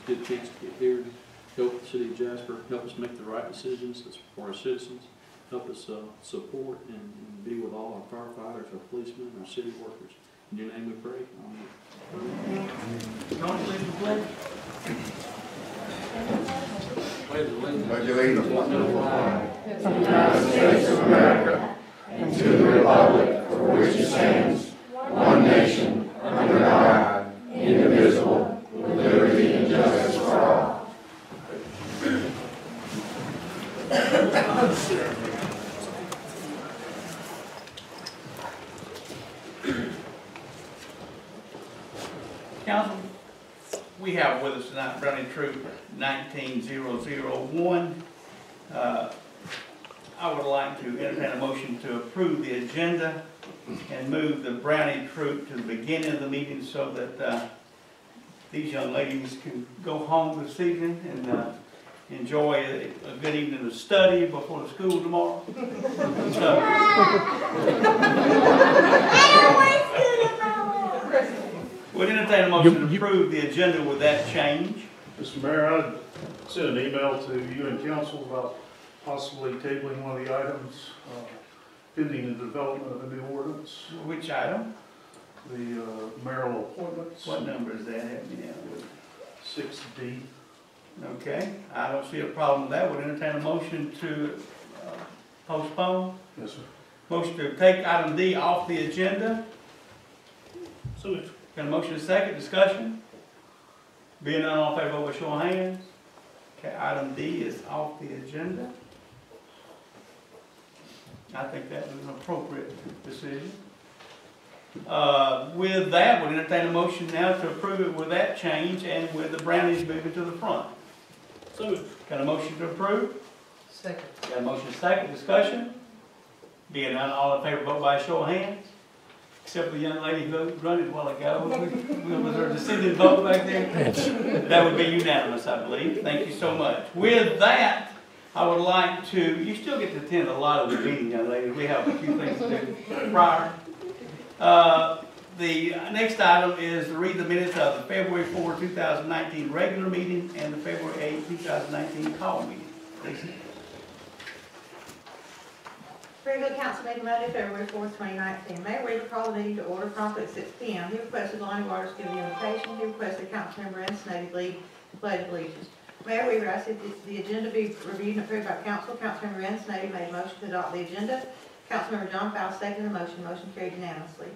get a chance to get here and help the city of Jasper, help us make the right decisions for our citizens, help us support and be with all our firefighters, our policemen, our city workers. In your name we pray. Amen. Pledge allegiance to the flag of the United States of America and to the republic for which it stands, one nation, under God, indivisible, with liberty and justice for all. Council, we have with us tonight Brownie Troop 19001. I would like to entertain a motion to approve the agenda and move the Brownie Troop to the beginning of the meeting so that these young ladies can go home this evening and enjoy a good evening of study before the school tomorrow. We'll entertain a motion to approve the agenda with that change. Mr. Mayor, I sent an email to you and council about possibly tabling one of the items pending the development of a new ordinance. Which item? The mayoral appointments. What number is that? Help me out with. 6D. Okay, I don't see a problem with that. We'll entertain a motion to postpone. Yes, sir. Motion to take item D off the agenda. So Got a motion and a second, discussion? Being none, all in favor, vote by show of hands. Okay, item D is off the agenda. I think that was an appropriate decision. With that, we'll entertain a motion now to approve it with that change and with the brownies moving to the front. So, got a motion to approve? Second. Got a motion and a second, discussion? Being none, all in favor, vote by show of hands. Except the young lady who running a while ago. Was there a dissenting vote back there? That would be unanimous, I believe. Thank you so much. With that, I would like to, you still get to attend a lot of the meeting, young lady. We have a few things to do prior. The next item is to read the minutes of the February 4, 2019 regular meeting and the February 8, 2019 call meeting. Please. Regular council meeting Monday, February 4th, 2019. Mayor Weaver called the meeting to order promptly at 6 p.m. He requested Lonnie Waters give the invitation. He requested Councilmember Ansonetti lead the pledge of allegiance. Mayor Weaver asked if the agenda be reviewed and approved by council. Councilmember Ansonetti made a motion to adopt the agenda. Councilmember John Fowles seconded the motion. Motion carried unanimously.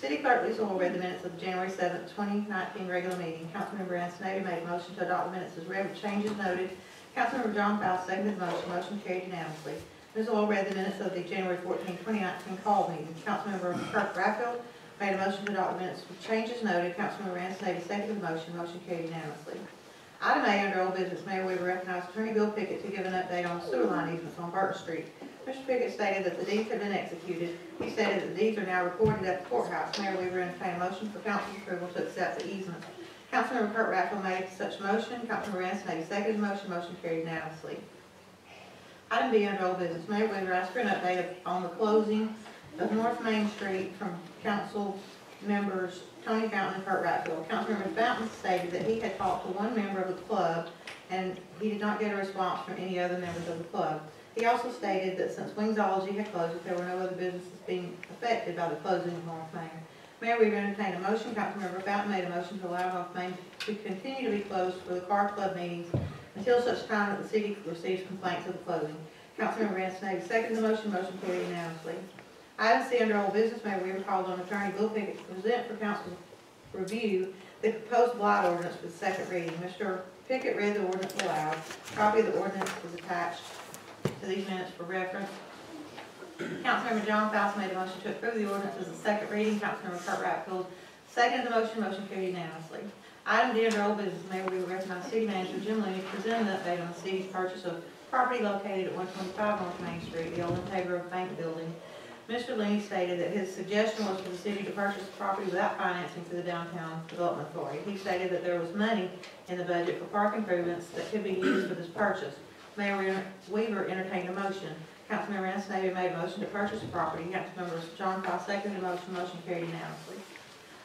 City Clerk Lisa Oil read the minutes of the January 7th, 2019 regular meeting. Councilmember Ansonetti made a motion to adopt the minutes as read with changes noted. Councilmember John Fowles seconded the motion. Motion carried unanimously. Ms. Oil read the minutes of the January 14, 2019 call meeting. Councilmember Kirk Raffeld made a motion to adopt the minutes with changes noted. Councilmember Ansonetti seconded the motion. Motion carried unanimously. Item A under old business, Mayor Weaver recognized Attorney Bill Pickett to give an update on sewer line easements on Burton Street. Mr. Pickett stated that the deeds had been executed. He stated that the deeds are now recorded at the courthouse. Mayor Weaver entertained a motion for council's approval to accept the easements. Councilmember Kirk Raffeld made such motion. Councilmember Ansonetti seconded the motion. Motion carried unanimously. Item B under old business, Mayor Weaver asked for an update on the closing of North Main Street from council members Tony Fountain and Kurt Rattfield. Councilmember Fountain stated that he had talked to one member of the club and he did not get a response from any other members of the club. He also stated that since Wingsology had closed, that there were no other businesses being affected by the closing of North Main. Mayor Weaver entertained a motion. Councilmember Fountain made a motion to allow North Main to continue to be closed for the car club meetings until such time that the city receives complaints of the closing. Councilmember Ansonetti seconded the motion. Motion carried unanimously. Item C under old business, Mayor Weaver called on Attorney Bill Pickett to present for council's review the proposed blight ordinance for the second reading. Mr. Pickett read the ordinance aloud. A copy of the ordinance is attached to these minutes for reference. Councilmember John Fowles made a motion to approve the ordinance as a second reading. Councilmember Kurt Rattfield seconded the motion. Motion carried unanimously. Item D under old business, Mayor Weaver recognized City Manager Jim Looney to present an update on the city's purchase of property located at 125 North Main Street, the old Integra Bank Building. Mr. Looney stated that his suggestion was for the city to purchase the property without financing through the Downtown Development Authority. He stated that there was money in the budget for park improvements that could be used for this purchase. Mayor Weaver entertained a motion. Councilmember Ansonetti made a motion to purchase the property. Councilmember John Fowles seconded the motion. Motion carried unanimously.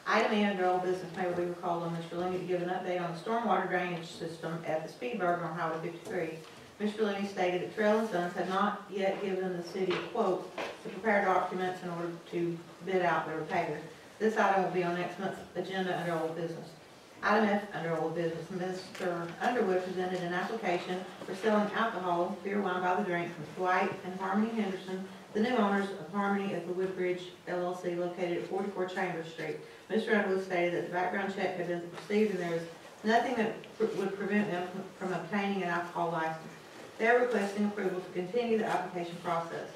Item E under old business, Mayor Weaver called on Mr. Looney to give an update on the stormwater drainage system at the Speedburg on Highway 53. Mr. Looney stated that Trail and Sons had not yet given the city a quote to prepare documents in order to bid out the repair. This item will be on next month's agenda under old business. Item F under old business, Mr. Underwood presented an application for selling alcohol, beer, wine by the drink from Dwight and Harmony Henderson, the new owners of Harmony at the Woodbridge LLC located at 44 Chambers Street. Mr. Underwood stated that the background check had been received and there is nothing that would prevent them from obtaining an alcohol license. They are requesting approval to continue the application process.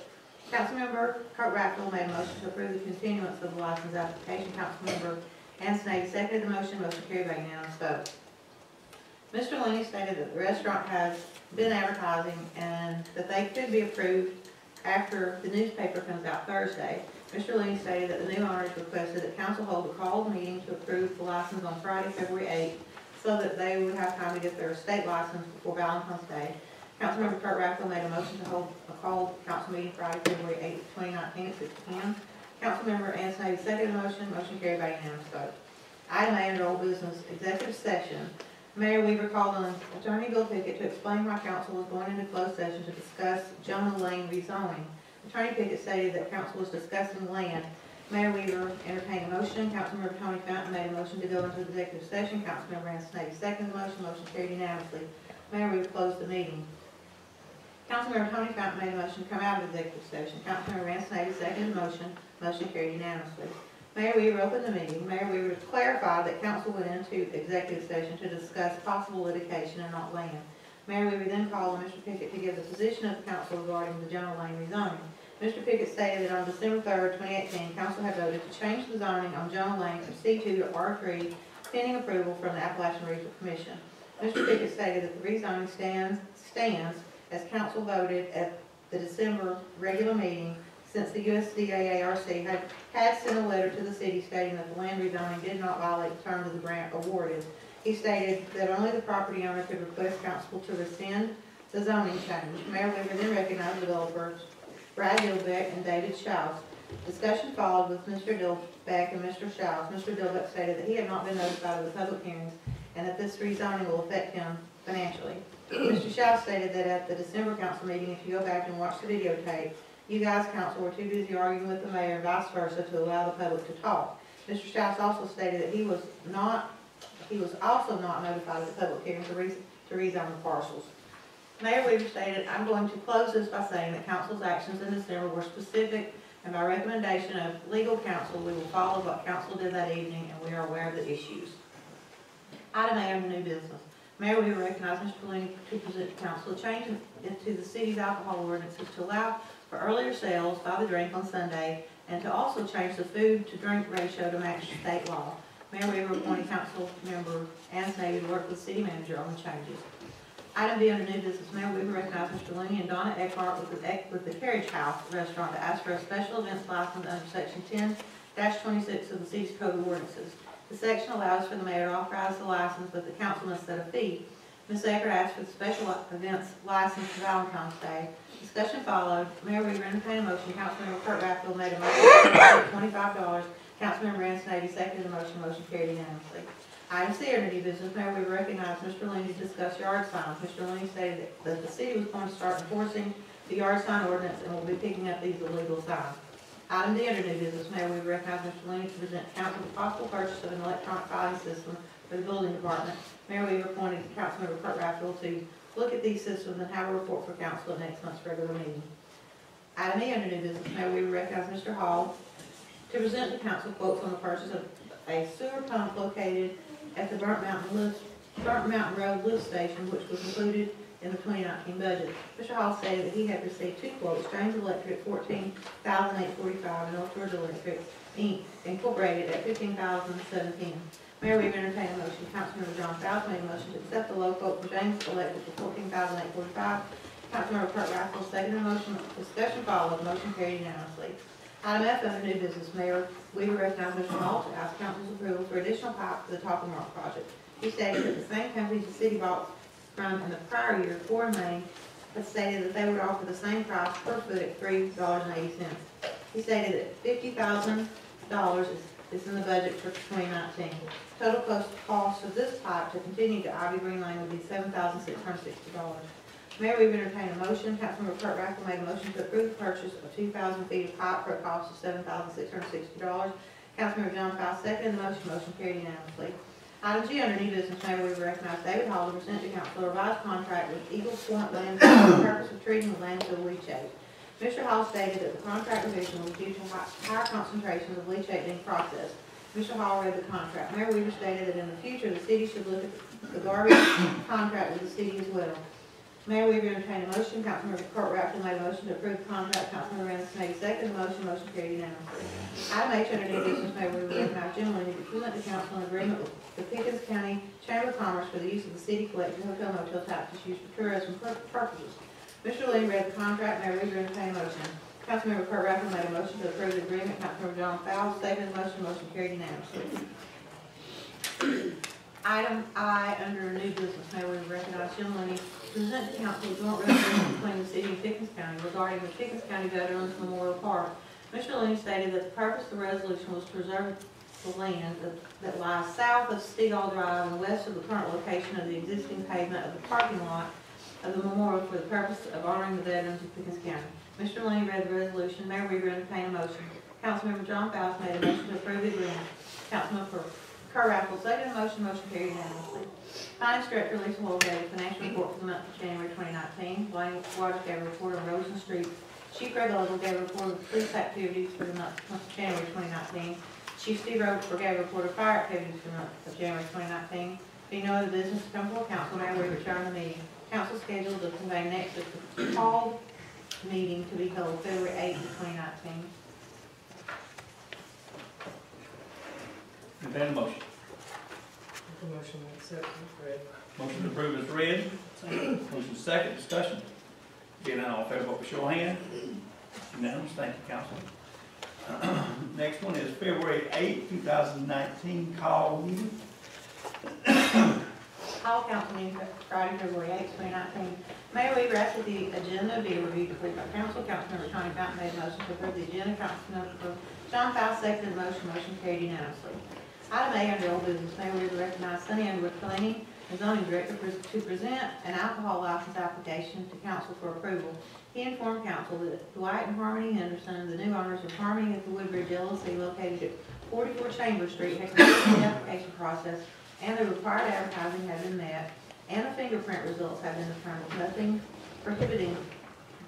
Councilmember Kurt Raffel made a motion to approve the continuance of the license application. Councilmember Ansonetti seconded the motion. Motion carried by unanimous vote. Mr. Looney stated that the restaurant has been advertising and that they could be approved after the newspaper comes out Thursday. Mr. Looney stated that the new owners requested that council hold a called meeting to approve the license on Friday, February 8th, so that they would have time to get their state license before Valentine's Day. Councilmember Kurt Raffel made a motion to hold a called council meeting Friday, February 8th, 2019 at 6 p.m. Councilmember Ansonetti seconded the motion. Motion carried by unanimous vote. Item A under old business, executive session. Mayor Weaver called on Attorney Bill Pickett to explain why council was going into closed session to discuss Jonah Lane rezoning. Attorney Pickett stated that council was discussing land. Mayor Weaver entertained a motion. Councilmember Tony Fountain made a motion to go into executive session. Councilmember Ansonetti seconded the motion. Motion carried unanimously. Mayor Weaver closed the meeting. Councilmember Tony Fountain made a motion to come out of executive session. Councilmember Ansonetti seconded the motion. Motion carried unanimously. Mayor Weaver opened the meeting. Mayor Weaver clarified that council went into executive session to discuss possible litigation and not land. Mayor Weaver then called on Mr. Pickett to give the position of the council regarding the Jonah Lane rezoning. Mr. Pickett stated that on December 3rd, 2018, council had voted to change the zoning on Jonah Lane from C2 to R3, pending approval from the Appalachian Regional Commission. Mr. Pickett stated that the rezoning stands as council voted at the December regular meeting, since the USDA-ARC had sent a letter to the city stating that the land rezoning did not violate the terms of the grant awarded. He stated that only the property owner could request council to rescind the zoning change. Mayor Weaver then recognized developers Brad Dilbeck and David Schaus. Discussion followed with Mr. Dilbeck and Mr. Schaus. Mr. Dilbeck stated that he had not been notified of the public hearings and that this rezoning will affect him financially. Mr. Schaus stated that at the December council meeting, if you go back and watch the videotape, you guys, council, were too busy arguing with the mayor and vice versa to allow the public to talk. Mr. Schaus also stated that he was also not notified of the public hearing to rezone the parcels. Mayor Weaver stated, I'm going to close this by saying that council's actions in December were specific, and by recommendation of legal counsel, we will follow what council did that evening, and we are aware of the issues. Item A under new business. Mayor Weaver recognized Mr. Looney to present to council a change into the city's alcohol ordinances to allow for earlier sales by the drink on Sunday, and to also change the food to drink ratio to match state law. Mayor Weaver appointed council member Ansonetti to work with the city manager on the changes. Item B under new business. Mayor Weaver recognized Mr. Looney and Donna Eckhart with the Carriage House restaurant to ask for a special events license under section 10-26 of the city's code of ordinances. The section allows for the mayor to authorize the license, but the council must set a fee. Ms. Eckhart asked for the special events license for Valentine's Day. Discussion followed. Mayor Weaver entertained a motion. Councilmember Kurt Raffel made a motion to $25. Councilmember Ansonetti seconded the motion. Motion carried unanimously. Item C under new business. Mayor Weaver recognized Mr. Looney to discuss yard signs. Mr. Looney stated that the city was going to start enforcing the yard sign ordinance and will be picking up these illegal signs. Item D under new business. Mayor Weaver recognized Mr. Looney to present council the possible purchase of an electronic filing system for the building department. Mayor Weaver appointed Councilmember Kurt Raffel to look at these systems and have a report for council at next month's regular meeting. Item E under new business. Mayor Weaver recognized Mr. Hall to present to council quotes on the purchase of a sewer pump located at the Burnt Mountain Road lift station, which was included in the 2019 budget. Mr. Hall stated that he had received two quotes: James Electric $14,845 and Northward Electric Inc. Incorporated at $15,710. Mayor Weaver entertained a motion. Councilmember John Fowles made a motion to accept the low quote from James Electric for $14,845. Councilmember Kurt Raffel seconded the motion. Discussion followed. Motion carried unanimously. Item F under new business. Mayor Weaver recognized Mr. Hall to ask council's approval for additional pipe for the Top Mark project. He stated that the same companies the city bought from in the prior year, Ford and Main, had stated that they would offer the same price per foot at $3.80. He stated that $50,000 is is in the budget for 2019. Total cost of this pipe to continue to Ivy Green Lane would be $7,660. Mayor, we've entertained a motion. Councilmember Kurt Raffle made a motion to approve the purchase of 2,000 feet of pipe for a cost of $7,660. Councilmember John Faust seconded the motion. Motion carried unanimously. Item G under new business, Mayor, we recognize David Hall to present to council a revised contract with Eagle Point Landfill for the purpose of treating the landfill leachate. Mr. Hall stated that the contract revision was due to higher concentrations of leachate being processed. Mr. Hall read the contract. Mayor Weaver stated that in the future, the city should look at the garbage contract with the city as well. Mayor Weaver entertained a motion. Councilmember Kurt Raffle made a motion to approve the contract. Councilmember Anderson made a second motion. Motion carried unanimously. Item H under new business, Mayor Weaver recognized Jim Lenny to present to council an agreement with the Pickens County Chamber of Commerce for the use of the city collected hotel motel taxes used for tourism purposes. Mr. Lee read the contract. Mayor Weaver entertained a motion. Councilmember Kurt Raffle made a motion to approve the agreement. Councilmember John Fowles seconded the motion. Motion carried unanimously. Item I under new business, Mayor Weaver recognized Jim Lenny to present to council a joint resolution between the city and Pickens County regarding the Pickens County Veterans Memorial Park. Mr. Lenny stated that the purpose of the resolution was to preserve the land that lies south of Stegall Drive and west of the current location of the existing pavement of the parking lot of the memorial for the purpose of honoring the veterans of Pickens County. Mr. Lenny read the resolution. Mayor Weaver entertained a motion. Councilmember John Fowles made a motion to approve the agreement. Councilmember Kurt Raffle seconded the motion. Motion carried unanimously. Finance Director Lisa Hoyle gave a financial report for the month of January 2019. Blaine Waters gave a report on roads and streets. Chief Greg Lovell gave a report of police activities for the month of January 2019. Chief Steve Roper gave a report of fire activities for the month of January 2019. Being no other business to come before council, Mayor Weaver adjourned the meeting. Council scheduled to convey next at the called meeting to be held February 8th, 2019. Entertain a motion. Motion to accept is read. Motion to approve is read. Motion second, discussion. Being none, all in favor, vote by show of hands. Unanimous. Thank you, council. Next one is February 8th, 2019, call meeting. Call council meeting Friday, February 8th, 2019. Mayor Weaver asked that the agenda be reviewed quickly by council. Councilmember Tony Fountain made a motion to approve the agenda. Councilmember John Fowles seconded the motion. Motion carried unanimously. Item A under old business, Mayor Weaver recognized Sonny Underwood Planning and Zoning Director to present an alcohol license application to council for approval. He informed council that Dwight and Harmony Henderson, the new owners of Harmony at the Woodbridge LLC located at 44 Chambers Street, had completed the application process and the required advertising had been met and the fingerprint results have been determined, nothing prohibiting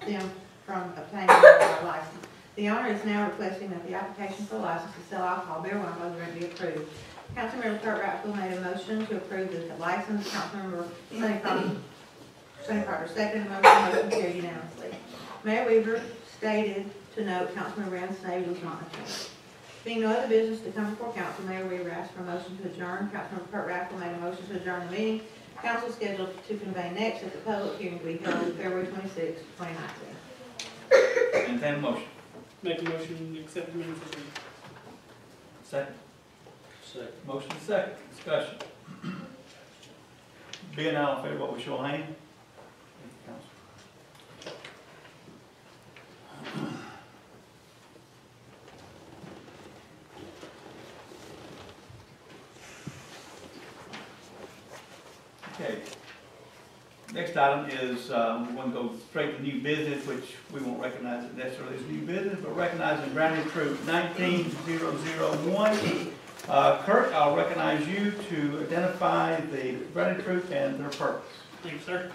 them from obtaining a license. The owner is now requesting that the application for a license to sell alcohol, beer, wine, both drink be approved. Councilmember Kurt Raffle made a motion to approve the license. Councilmember Sonny Carter seconded the motion. Motion carried unanimously. Mayor Weaver stated to note Councilmember Anderson was not attending. Being no other business to come before council, Mayor Weaver asked for a motion to adjourn. Councilmember Kurt Raffle made a motion to adjourn the meeting. Council scheduled to convene next at the public hearing to be held February 26, 2019. Entertain a motion. Make a motion to accept the minutes as read. Second. Second. Motion second, discussion. Being none, all in favor, vote by show of hands. Okay. Next item is, we're going to go straight to new business, which we won't recognize it necessarily as new business, but recognizing Brandon Troop 19001. Kirk, I'll recognize you to identify the Brandon Troop and their purpose. Thank you, sir.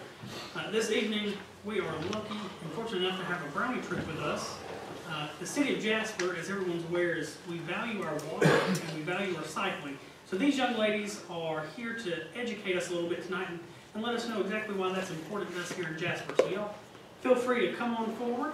This evening, we are lucky and fortunate enough to have a brownie troop with us. The city of Jasper, as everyone's aware, is we value our water and we value recycling. So these young ladies are here to educate us a little bit tonight and let us know exactly why that's important to us here in Jasper. So y'all feel free to come on forward.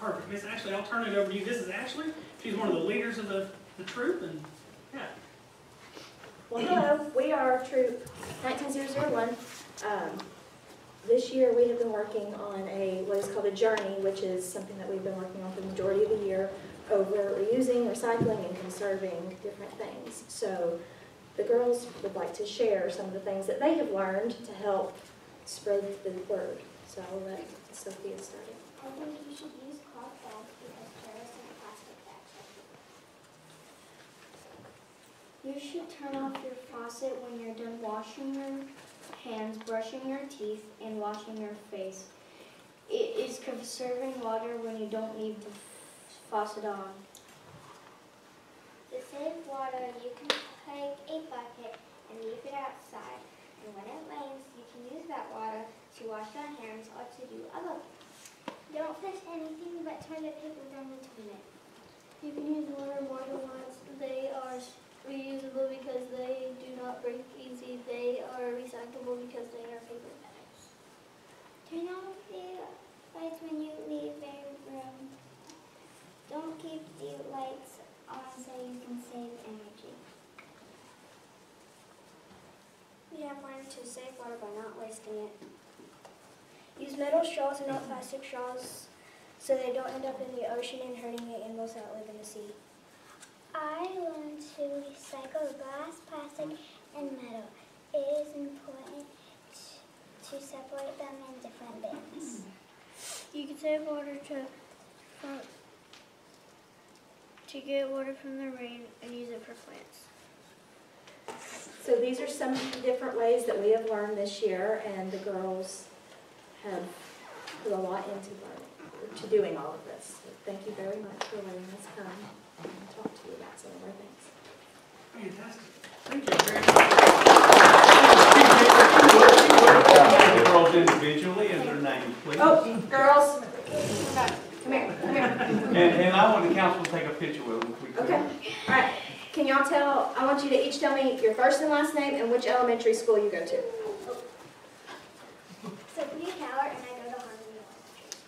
Perfect. Miss Ashley, I'll turn it over to you. This is Ashley. She's one of the leaders of the troop, and yeah. Well, hello, we are Troop 19001. This year we have been working on what is called a journey, which is something that we've been working on for the majority of the year over reusing, recycling, and conserving different things. So the girls would like to share some of the things that they have learned to help spread the word. So I'll let Sophia start it. I think you should use cloth bags because kerosene plastic bags are You should turn off your faucet when you're done washing your hands, brushing your teeth, and washing your face. It is conserving water when you don't leave the faucet on. To save water, you can take a bucket and leave it outside. And when it rains, you can use that water to wash your hands or to do other things. Don't push anything but turn the paper down between it. You can use water lines. They are reusable because they do not break easy. They are recyclable because they are paper bags. Turn off the lights when you leave a room. Don't keep the lights on so you can save energy. We have learned to save water by not wasting it. Use metal straws and not plastic straws so they don't end up in the ocean and hurting the animals that live in the sea. I learned to recycle glass, plastic, and metal. It is important to separate them in different bins. You can save water to get water from the rain and use it for plants. So these are some different ways that we have learned this year, and the girls have put a lot into learning, to doing all of this. So thank you very much for letting us come and talk to you about some of our things. Fantastic. Thank you very much. The girls individually and their names, please. Oh, girls, come here, come here. And I want the council to take a picture with them if we could. Okay, all right. Can y'all tell, I want you to each tell me your first and last name and which elementary school you go to. Sophia Tower, and I go to Harmony Elementary.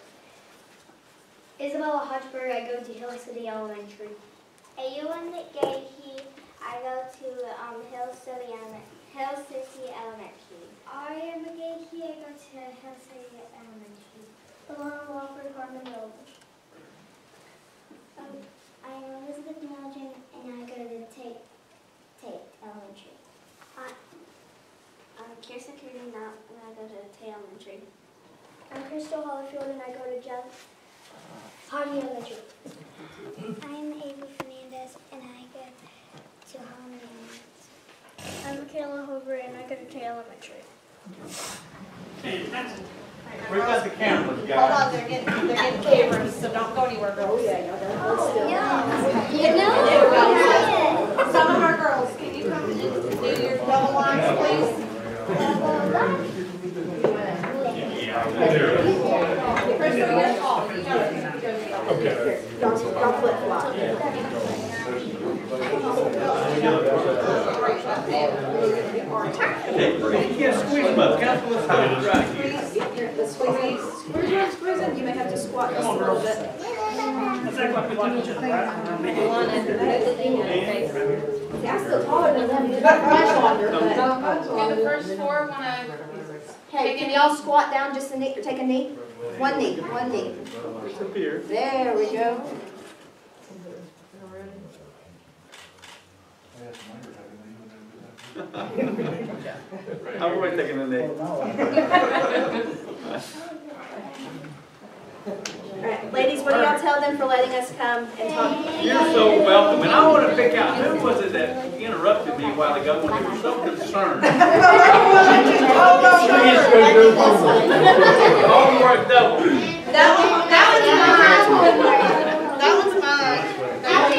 Isabella Hodgeberg, I go to Hill City Elementary. Ayuan Gahi, I go to Hill City Elementary. Arya McGahey, I go to Hill City Elementary. Alana Walford, Harmony Elementary. I am Elizabeth Malgin, and I go to Tate Elementary. I'm Kirsten Cootie, and I go to Tate Elementary. I'm Crystal Hollifield, and I go to Harmony Elementary. I'm Avery Fernandez, and I go to Harmony Elementary. I'm Michaela Hoover, and I go to Tate Elementary. Fantastic. We've got the cameras, Hold guys. on, they're getting cameras, so don't go anywhere, girls. Oh, yeah, y'all got Yeah. Some of our girls, can you come and do your double lines, please? Crystal, you're gonna talk. Okay. Y'all flip flop. You can't squeeze them up. Council, let's hold it right here. Squeeze it. You may have to squat just a little bit. Let's act like we like each other, right? See, I'm still taller than them. Much longer, but. And the first four wanna, Hey, can y'all squat down just a knee, or take a knee? One knee, one knee. There we go. I'm already taking a knee. All right, ladies, what do y'all tell them for letting us come and talk? You're so welcome, and I want to pick out who was it that interrupted me a while ago when they were so concerned. All work double. that one's mine. That one's mine. Thank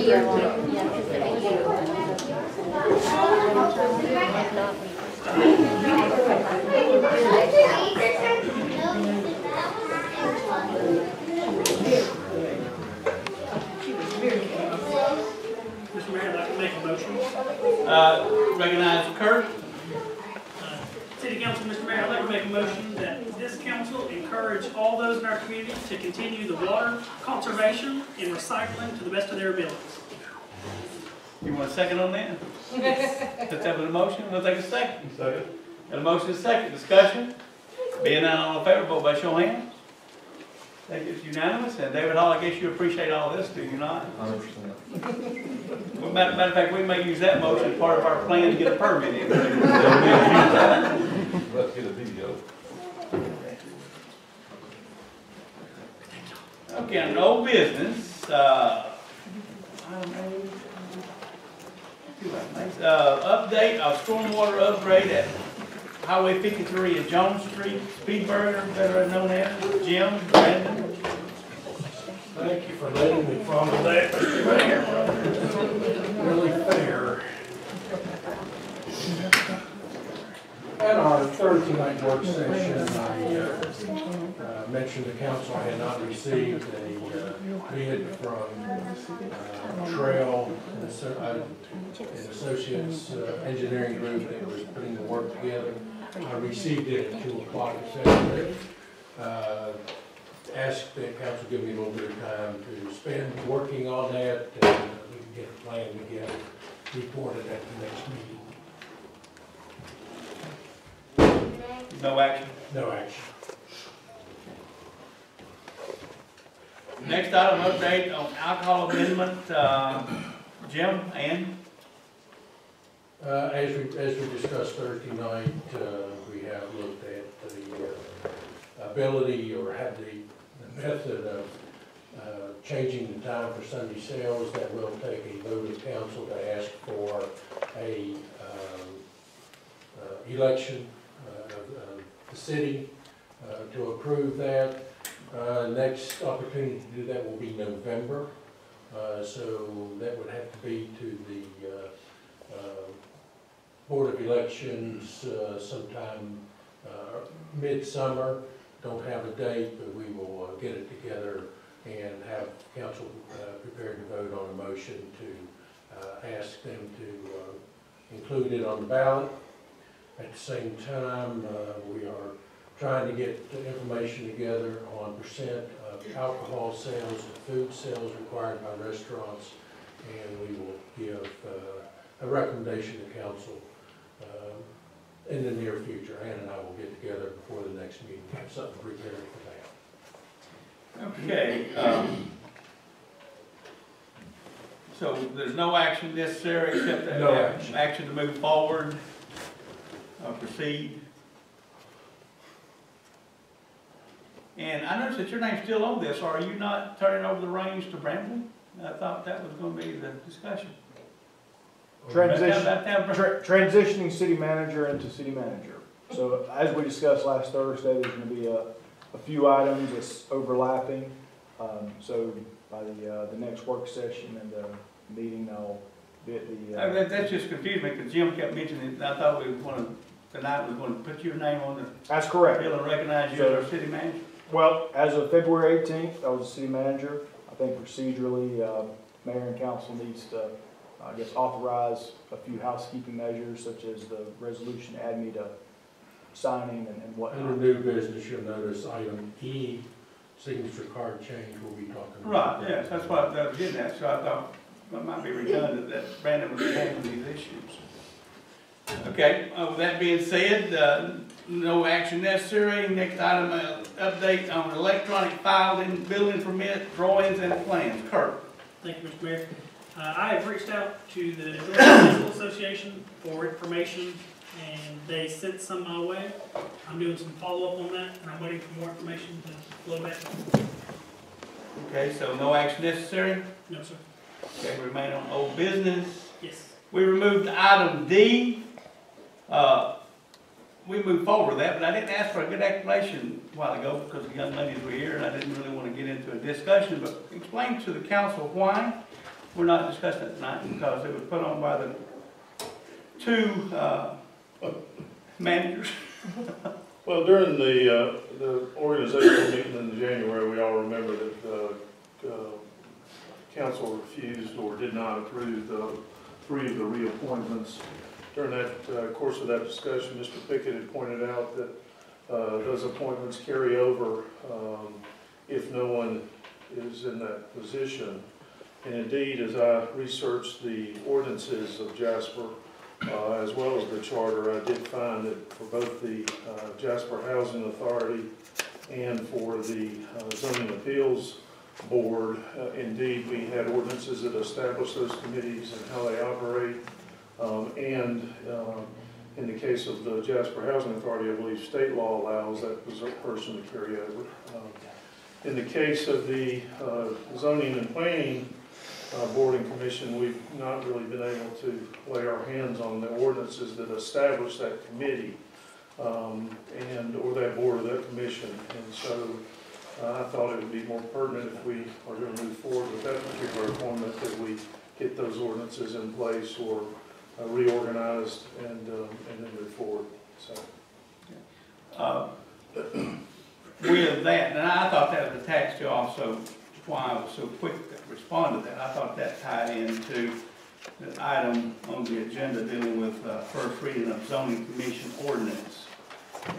you, everybody. Mr. Mayor, I'd like to make a motion. Recognize Kurt. City Council, Mr. Mayor, I'd like to make a motion that this council encourage all those in our community to continue the water conservation and recycling to the best of their abilities. You want a second on that? Let's have a motion, we'll take a second. Second. Got a motion, a second, discussion? Being none, all in favor, vote by show of hands. Thank you, it's unanimous, and David Hall, I guess you appreciate all this, do you not? 100%. Well, matter of fact, we may use that motion as part of our plan to get a permit in. Let's get a video. Okay, on old business, update of stormwater upgrade at Highway 53 at Jones Street, Speedburger, better known as Jim, Brandon. Thank you for letting me follow that, Mr. Mayor. Really fair. At our Thursday night work session, I mentioned the council had not received a bid from Trail and Associates Engineering Group that was putting the work together. I received it at 2 o'clock this afternoon. Asked the council give me a little bit of time to spend working on that, and we can get a plan together, reported at the next meeting. No action. No action. Next item, update on alcohol amendment, Jim, and? As we discussed Thursday night, we have looked at the ability or have the method of changing the time for Sunday sales. That will take a vote of council to ask for a election of the city to approve that. Next opportunity to do that will be November. So that would have to be to the Board of Elections sometime midsummer. Don't have a date, but we will get it together and have council prepared to vote on a motion to ask them to include it on the ballot. At the same time, we are trying to get the information together on percent of alcohol sales and food sales required by restaurants, and we will give a recommendation to council in the near future. Ann and I will get together before the next meeting, have something prepared for that. Okay. So there's no action necessary except that No action. Action to move forward, proceed. And I noticed that your name's still on this. Are you not turning over the reins to Brandon? I thought that was going to be the discussion. Transitioning city manager into city manager. So as we discussed last Thursday, there's going to be a few items that's overlapping. So by the next work session and the meeting, I'll get the. That's just confusing me because Jim kept mentioning it. And I thought we were going to, tonight we were going to put your name on the. That's correct. Bill and recognize you as our city manager. Well, as of February 18th, I was the city manager. I think procedurally, mayor and council needs to, I guess, authorize a few housekeeping measures, such as the resolution to add me to signing and whatnot. Under new business, you'll notice item E, signature card change, we'll be talking about. Right, yes, that's what I was getting at, so I thought that might be redundant that Brandon was handling these issues. Okay, with that being said, no action necessary. Next item, update on electronic filing, building permit, drawings, and plans. Kurt. Thank you, Mr. Mayor. I have reached out to the Municipal Association for information, and they sent some my way. I'm doing some follow-up on that, and I'm waiting for more information to flow back. Okay, so no action necessary? No, sir. Okay, remain on old business. Yes. We removed item D. We moved forward with that, but I didn't ask for a good explanation a while ago because the young ladies were here and I didn't really want to get into a discussion, but explain to the council why we're not discussing it tonight, because it was put on by the two managers. Well, during the organizational meeting in January, we all remember that council refused or did not approve the 3 of the reappointments. During that course of that discussion, Mr. Pickett had pointed out that those appointments carry over if no one is in that position. And indeed, as I researched the ordinances of Jasper, as well as the charter, I did find that for both the Jasper Housing Authority and for the Zoning Appeals Board, indeed, we had ordinances that establish those committees and how they operate. In the case of the Jasper Housing Authority, I believe state law allows that person to carry over. In the case of the Zoning and Planning Board and Commission, we've not really been able to lay our hands on the ordinances that establish that committee or that board or that commission. And so I thought it would be more pertinent if we are going to move forward with that particular appointment that we get those ordinances in place or reorganized and then move forward. So. With that, and I thought that was attached to also why I was so quick to respond to that. I thought that tied into the item on the agenda dealing with first reading of zoning commission ordinance.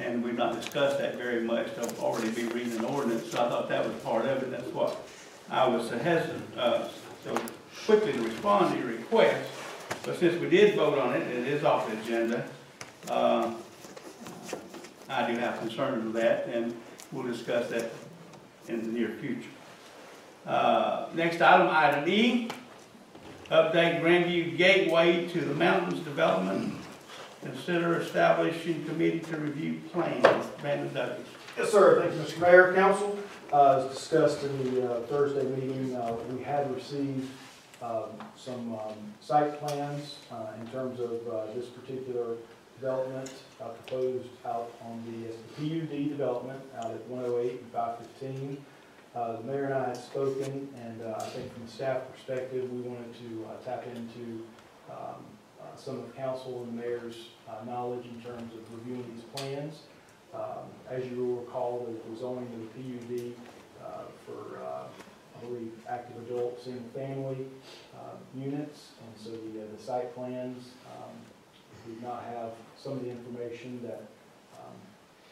And we've not discussed that very much. They'll already be reading an ordinance, so I thought that was part of it. That's what I was hesitant so quickly to respond to your request. But since we did vote on it, it is off the agenda. I do have concerns with that, and we'll discuss that in the near future. Next item, item E, update Grandview Gateway to the Mountains Development. Consider establishing committee to review plans. Brandon Douglas. Yes, sir. Thank you, Mr. Mayor, Council. As discussed in the Thursday meeting, we had received some site plans in terms of this particular development proposed out on the PUD development out at 108 and 515. The mayor and I had spoken, and I think from the staff perspective, we wanted to tap into some of the council and the mayor's knowledge in terms of reviewing these plans. As you will recall, there was only the PUD for, I believe, active adult single family units, and so the site plans did not have some of the information that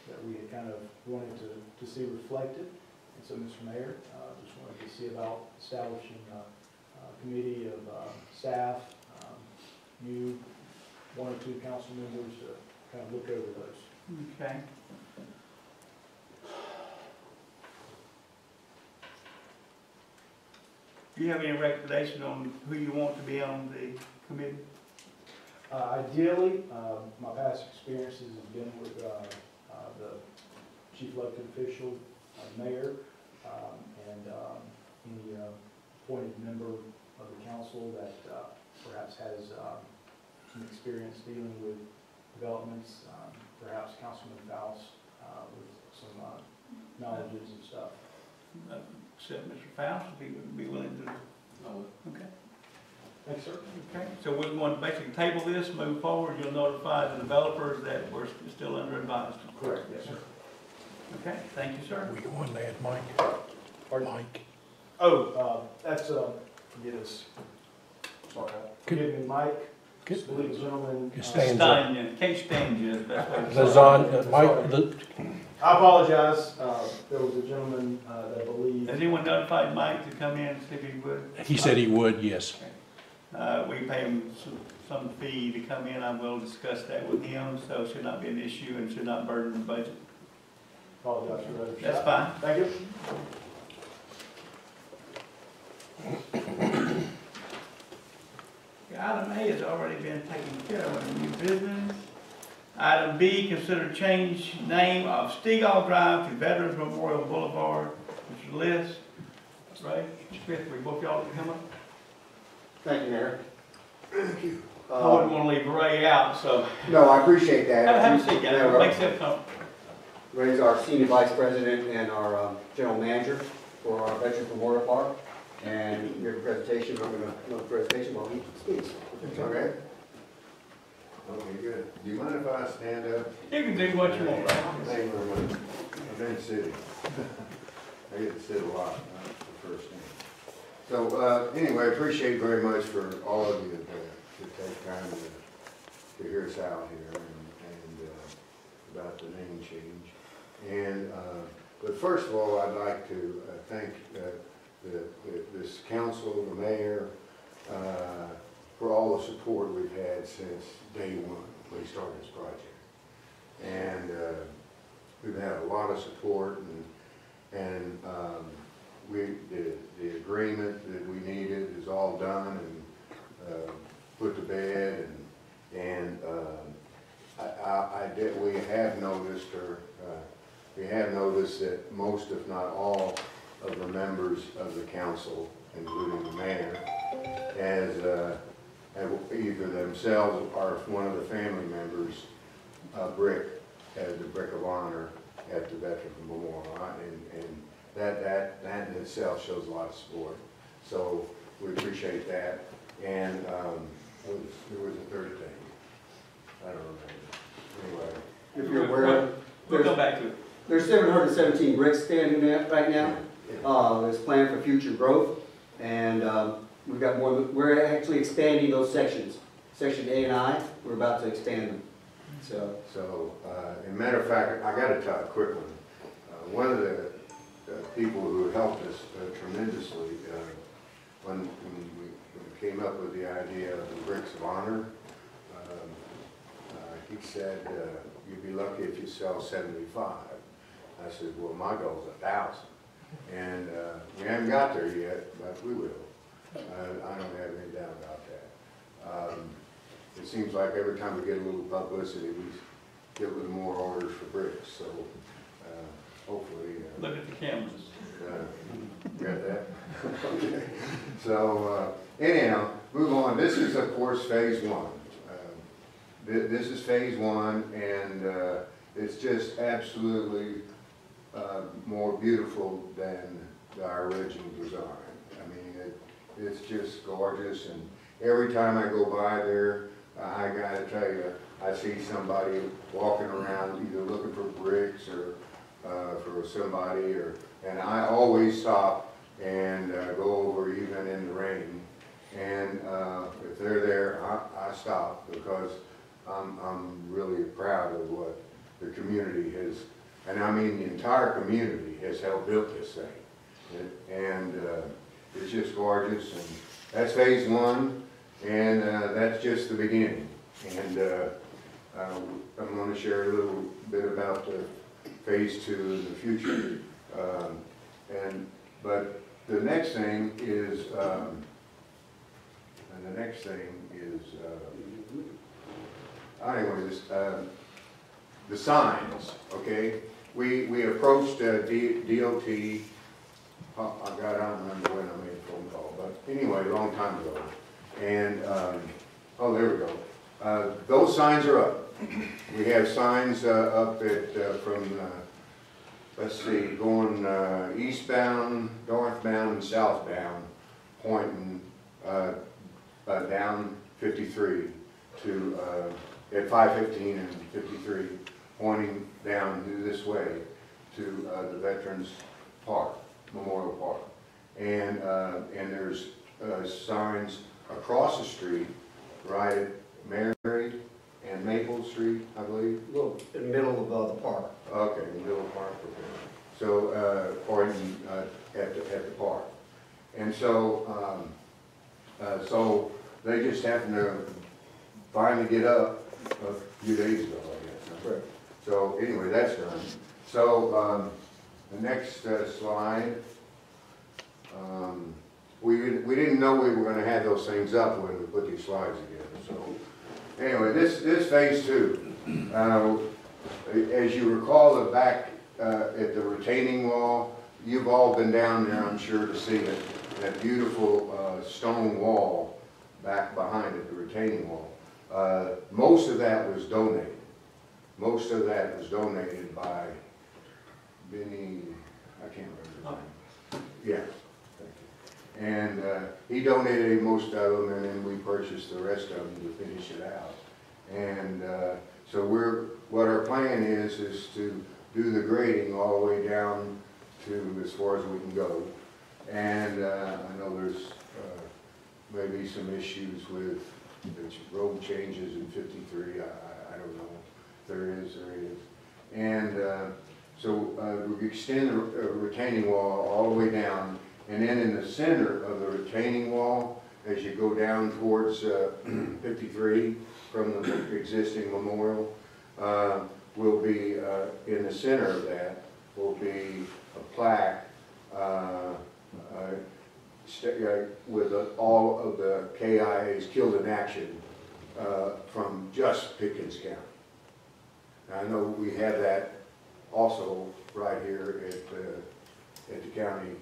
that we had kind of wanted to see reflected. And so, Mr. Mayor, just wanted to see about establishing a committee of staff, you, one or two council members to kind of look over those. Okay. Do you have any recommendation on who you want to be on the committee? Ideally, my past experiences have been with the chief elected official, mayor, and any appointed member of the council that perhaps has some experience dealing with developments, perhaps Councilman Faust with some knowledges and stuff. Except Mr. Faust, if he would be willing to. Okay. Thanks, sir. Okay. So we're going to basically table this, move forward. You'll notify the developers that we're still under advised. Correct. Yes, sir. Okay. Thank you, sir. We want to add Mike. Mike. Oh, that's forget us. Sorry, forgive me, Mike. I believe the gentleman. Stein, can't stand you. That's Mike. I apologize. There was a gentleman that I believe. Has anyone notified Mike to come in and see if he would? He said he would, yes. We pay him some fee to come in. I will discuss that with him, so it should not be an issue and should not burden the budget. Apologize for that. That's fine. Thank you. Item A has already been taken care of in new business. Item B, consider change name of Stegall Drive to Veterans Memorial Boulevard. Mr. Liz, Ray, Smith, we both y'all to come up. Thank you, Mayor. Thank you. I wouldn't want to leave Ray out, so. No, I appreciate that. Have a seat, guys. Make yourself comfortable. Ray's our Senior Vice President and our General Manager for our Veterans Memorial Park. And your presentation, I'm going to do a presentation while he speaks. Okay? Okay, good. Do you mind if I stand up? You can do what you want, Ray. Thank you very much. I'm in the city. I get to sit a lot, that's the first thing. So anyway, I appreciate very much for all of you to take time to hear us out here and about the name change. And but first of all, I'd like to thank this council, the mayor, for all the support we've had since day one when we started this project. And we've had a lot of support, and the agreement that we needed is all done and put to bed, and we have noticed, that most, if not all, of the members of the council, including the mayor, as either themselves or one of the family members, as the brick of honor at the Veterans Memorial, and that in itself shows a lot of support. So we appreciate that. And there was a third thing. I don't remember. Anyway. If you're aware, We'll go back to it. there's 717 bricks standing there right now. There's planned for future growth, and we've got more. We're actually expanding those sections. Section A and I, we're about to expand them. So, as a matter of fact, I got to tell a quick one. One of the people who helped us tremendously when we came up with the idea of the bricks of honor, he said, "You'd be lucky if you sell 75." I said, "Well, my goal is 1,000." And we haven't got there yet, but we will. I don't have any doubt about that. It seems like every time we get a little publicity, we get a little more orders for bricks. So hopefully. Look at the cameras. Got that? Okay. So anyhow, move on. This is, of course, phase one. This is phase one, and it's just absolutely more beautiful than our original design. I mean, it's just gorgeous, and every time I go by there, I gotta tell you, I see somebody walking around either looking for bricks or for somebody, and I always stop and go over even in the rain. And if they're there, I stop, because I'm really proud of what the community has, and I mean the entire community has helped build this thing. And it's just gorgeous, and that's phase one, and that's just the beginning. And I'm going to share a little bit about the phase two in the future. But the next thing is, anyways, the signs, okay? We approached DOT, I don't remember when I made a phone call, but anyway, a long time ago. And, oh, there we go. Those signs are up. We have signs up at, from, let's see, going eastbound, northbound, and southbound, pointing down 53 to, at 515 and 53, pointing down this way to the Veterans Park, Memorial Park. And there's signs across the street, right at Mary and Maple Street, I believe. Well, in the middle of the park. Okay, in the middle of the park, okay. So, pointing at the park. And so, so they just happened to finally get up a few days ago, I guess. Correct. So anyway, that's done. So the next slide. We didn't know we were going to have those things up when we put these slides together. So anyway, this phase two. As you recall, the back at the retaining wall, you've all been down there, I'm sure, to see it. That beautiful stone wall back behind it, the retaining wall. Most of that was donated. Most of that was donated by Benny, I can't remember his name. Yeah, thank you. And he donated most of them, and then we purchased the rest of them to finish it out. And so what our plan is to do the grading all the way down to as far as we can go. And I know there's maybe some issues with the road changes in 53. I don't know. There is. And so we extend the retaining wall all the way down, And then in the center of the retaining wall, as you go down towards 53 from the existing memorial, will be, in the center of that, will be a plaque with all of the KIAs killed in action from just Pickens County. Now, I know we have that also right here at the county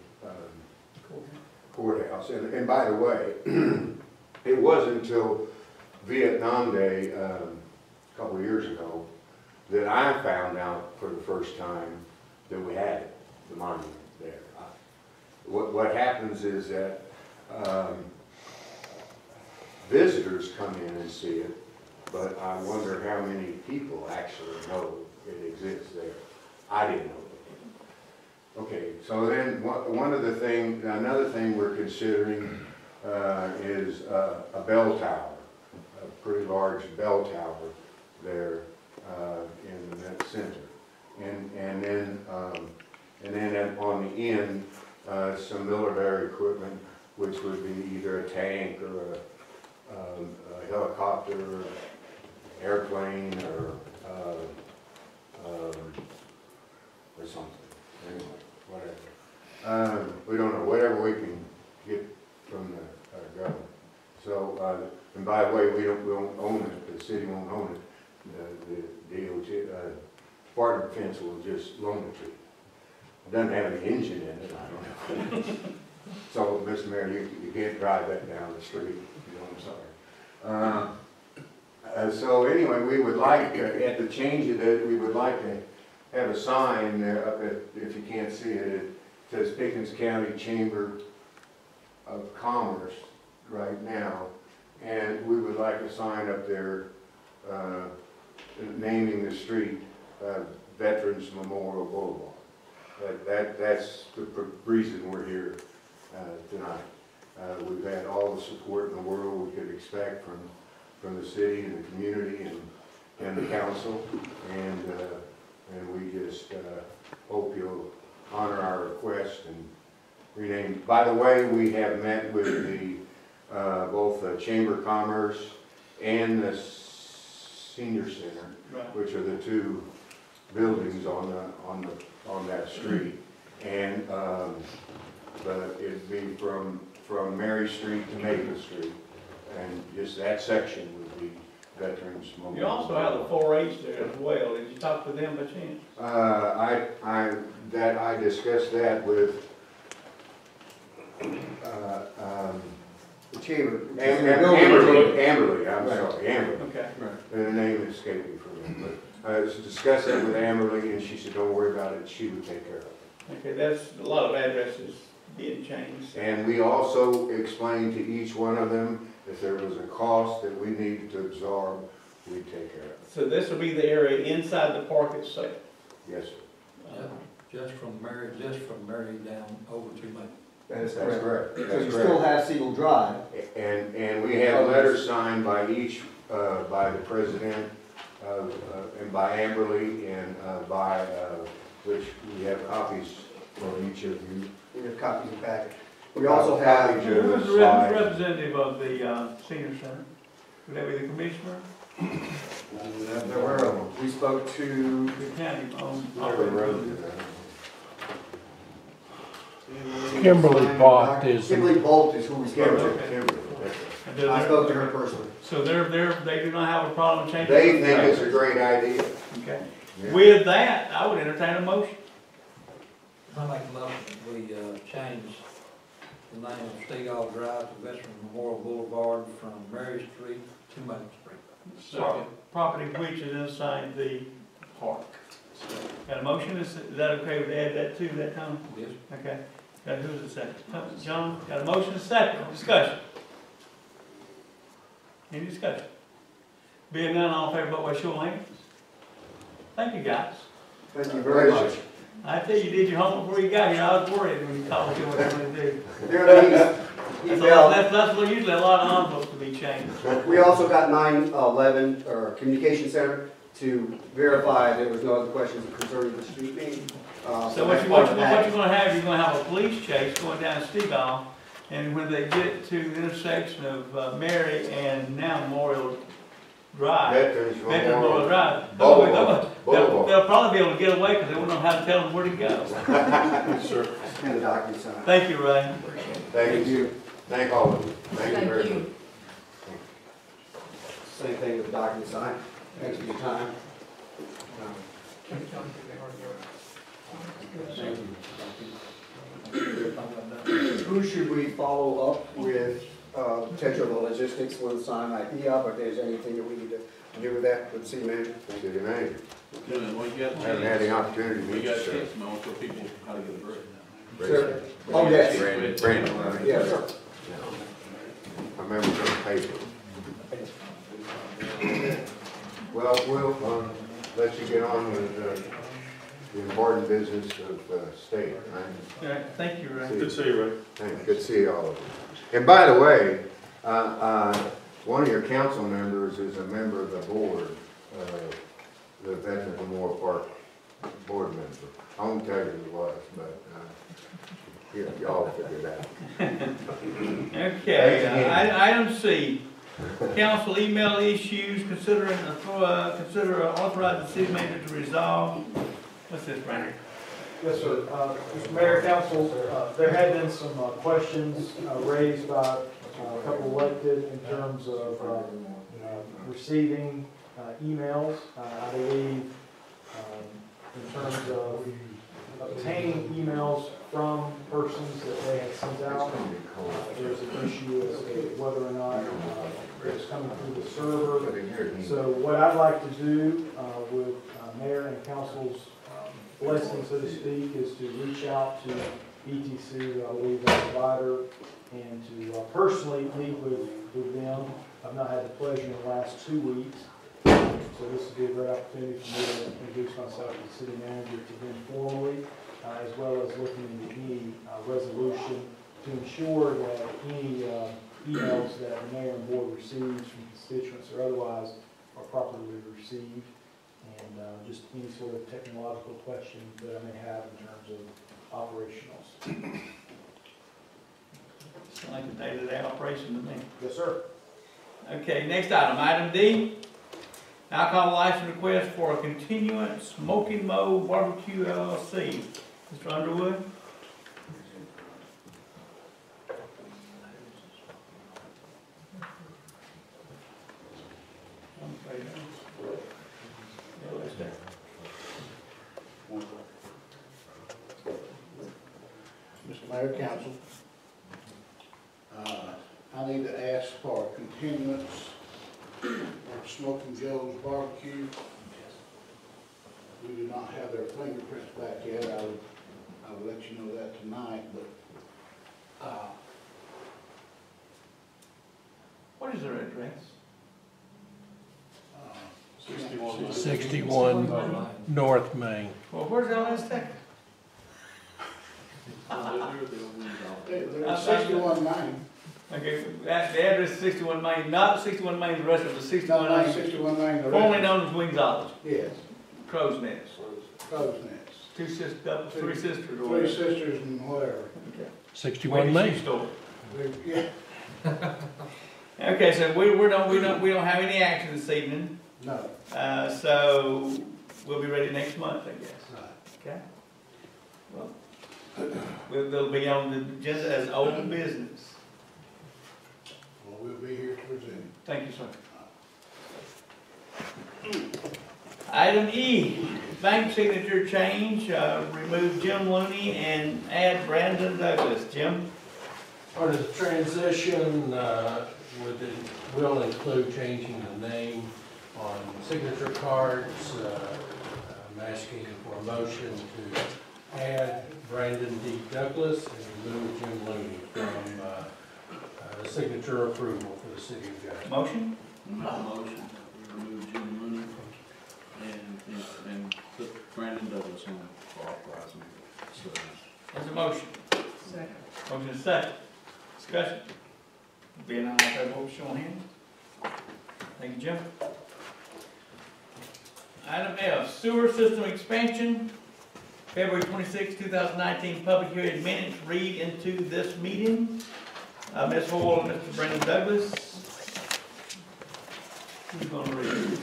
courthouse. And by the way, it wasn't until Vietnam Day a couple of years ago that I found out for the first time that we had the monument there. What happens is that visitors come in and see it, but I wonder how many people actually know it exists there. I didn't know it. Okay, so then another thing we're considering is a bell tower, a pretty large bell tower there in that center. And then on the end, some military equipment, which would be either a tank or a helicopter, or airplane, or something. Anyway, whatever. We don't know, whatever we can get from the government. So, and by the way, we won't own it. The city won't own it. The DOT, Department of Defense will just loan it to you. It doesn't have any engine in it, I don't know. So, Mr. Mayor, you can't drive that down the street. You know, I'm sorry. So anyway, we would like, at the change of it, we would like to have a sign there up at, if you can't see it, it says Pickens County Chamber of Commerce right now. And we would like a sign up there naming the street Veterans Memorial Boulevard. That's the reason we're here tonight. We've had all the support in the world we could expect from the city and the community and the council, and we just hope you'll honor our request and rename. By the way, we have met with the both the Chamber of Commerce and the Senior Center, right, which are the two buildings on that street, and but it'd be from Mary Street to Maple Street, and just that section would be Veterans Memorial. You also have the 4-H there as well. Did you talk with them by chance? I discussed that with the chamber. Amberly, I'm sorry, Amberly. Okay. Right. The name escaped me from him, but I discussed that with Amberly, and she said, "Don't worry about it. She would take care of it." Okay, that's a lot of addresses being changed. And we also explained to each one of them if there was a cost that we needed to absorb, we'd take care of it. So this will be the area inside the park itself? Yes, sir. Just from Mary down over to Maple. That is That's correct. correct. So you still have Siegel Drive. And we have letters signed by each, by the president, and by Amberly, and by, which we have copies for each of you. We have copies of the packet. We also have. Who's the representative of the senior center? Would that be the commissioner? There were, we spoke to. The county owned. Kimberly Bolt is. Kimberly Bolt is who we spoke to. Okay. I spoke to her personally. So they do not have a problem changing? They think it's a great idea. Okay. Yeah. With that, I would entertain a motion. I make a motion, we change the name of Stegall Drive to Veteran Memorial Boulevard from Mary Street to Maple Street. So, property which is inside the park. Got a motion? Is that okay to add that to that, Tom? Yes. Okay. Got who's the second? John, got a motion, a second. Discussion. Any discussion? Being none, all in favor, vote by show of hands. Thank you, guys. Thank you very much. I tell you, did your homework before you got here. I was worried when you called you what they were going to do. That's usually a lot of envelopes to be changed. We also got 911, or Communication Center, to verify there was no other questions concerning the street name. So what you're gonna have, you're gonna have a police chase going down Stegall, and when they get to the intersection of Mary and now Memorial Drive, Veterans Memorial Drive, Boulevard. they'll probably be able to get away because they won't know how to tell them where to go. Sure. And the document signed. Thank you, Ray. Thank you. Thank all of you. Thank you very much. Same thing with the document signed. Thanks for your time. Thank you. Who should we follow up with, potential logistics with the sign ID up, or if there's anything that we need to do with that with the city manager? City manager. Well, you got a I haven't had the opportunity to We meet got you, a sir. chance, man, for people how to get a break. Sir? Oh, yes. Brandon. Yes, sir. I remember the paper. Well, we'll let you get on with the important business of state. All right, thank you, Ray. Good to see you, Ray. Thanks. Good to see all of you. And by the way, one of your council members is a member of the board, the Veterans Memorial Park board member. I won't tell you who it was, but y'all figure it out. Okay, item C, council email issues, consider authorizing the city manager to resolve. What's this, Brandon? Yes, sir. Mr. Mayor, Council, there had been some questions raised by a couple elected in terms of receiving emails. I believe in terms of obtaining emails from persons that they had sent out, there's an issue as to whether or not it's coming through the server. So what I'd like to do with Mayor and Council's blessing, so to speak, is to reach out to ETC, I believe the provider, and to personally meet with them. I've not had the pleasure in the last 2 weeks, so this would be a great opportunity for me to introduce myself as the city manager to them formally, as well as looking into any resolution to ensure that any emails that the mayor and board receives from constituents or otherwise are properly received. And just any sort of technological question that I may have in terms of operationals. Sounds like a day-to-day operation to me. Yes, sir. Okay, next item, item D, alcohol license request for a continuance smoking mode barbecue LLC. Mr. Underwood? Mr. Mayor, Council, I need to ask for a continuance of Smoking Joe's Barbecue. We do not have their fingerprints back yet. I will let you know that tonight, but, What is their address? 61 North Main. Well, where's LS Tech? They're 6190. Okay, the address is 61 Main, not 61 Main, the rest of the 61 No, Main, 6190. formerly known as Wingsology, Yes, Crow's Nest. Crow's Nest. Two sisters, three sisters or Three whatever. sisters and whatever. 61 Main. Store. Yeah, Okay, so we don't have any action this evening, no, so we'll be ready next month, I guess. right. Okay? Well, they'll be on the agenda as old business. Well, we'll be here to present. Thank you, sir. Item E, bank signature change, remove Jim Looney and add Brandon Douglas. Jim? Part of the transition will include changing the name on signature cards. I'm asking for a motion to add Brandon D. Douglas and remove Jim Looney from the signature approval for the city of Jasper. Motion? Motion, remove Jim Looney and put Brandon Douglas on for authorizing. So, There's a motion. Second. Motion is second. Discussion. Being on that vote, show of hands. Thank you, Jim. Item F, sewer system expansion, February 26, 2019, public hearing minutes read into this meeting. Ms. Hoyle and Mr. Brandon Douglas. Who's going to read?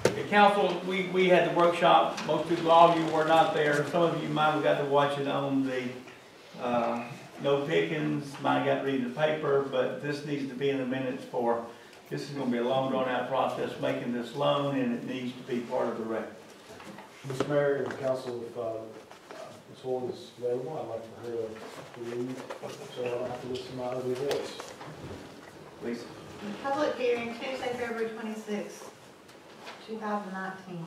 The council, we had the workshop. Most people, all of you were not there. Some of you might have got to watch it on the no pickings, might have got to read the paper, but this needs to be in the minutes for, this is going to be a long drawn out process making this loan, and it needs to be part of the record. Mr. Mayor and Council, if Ms. Hoyle is available, I'd like for her to read, so I don't have to listen to my other voice. Please. Public hearing Tuesday, February 26, 2019.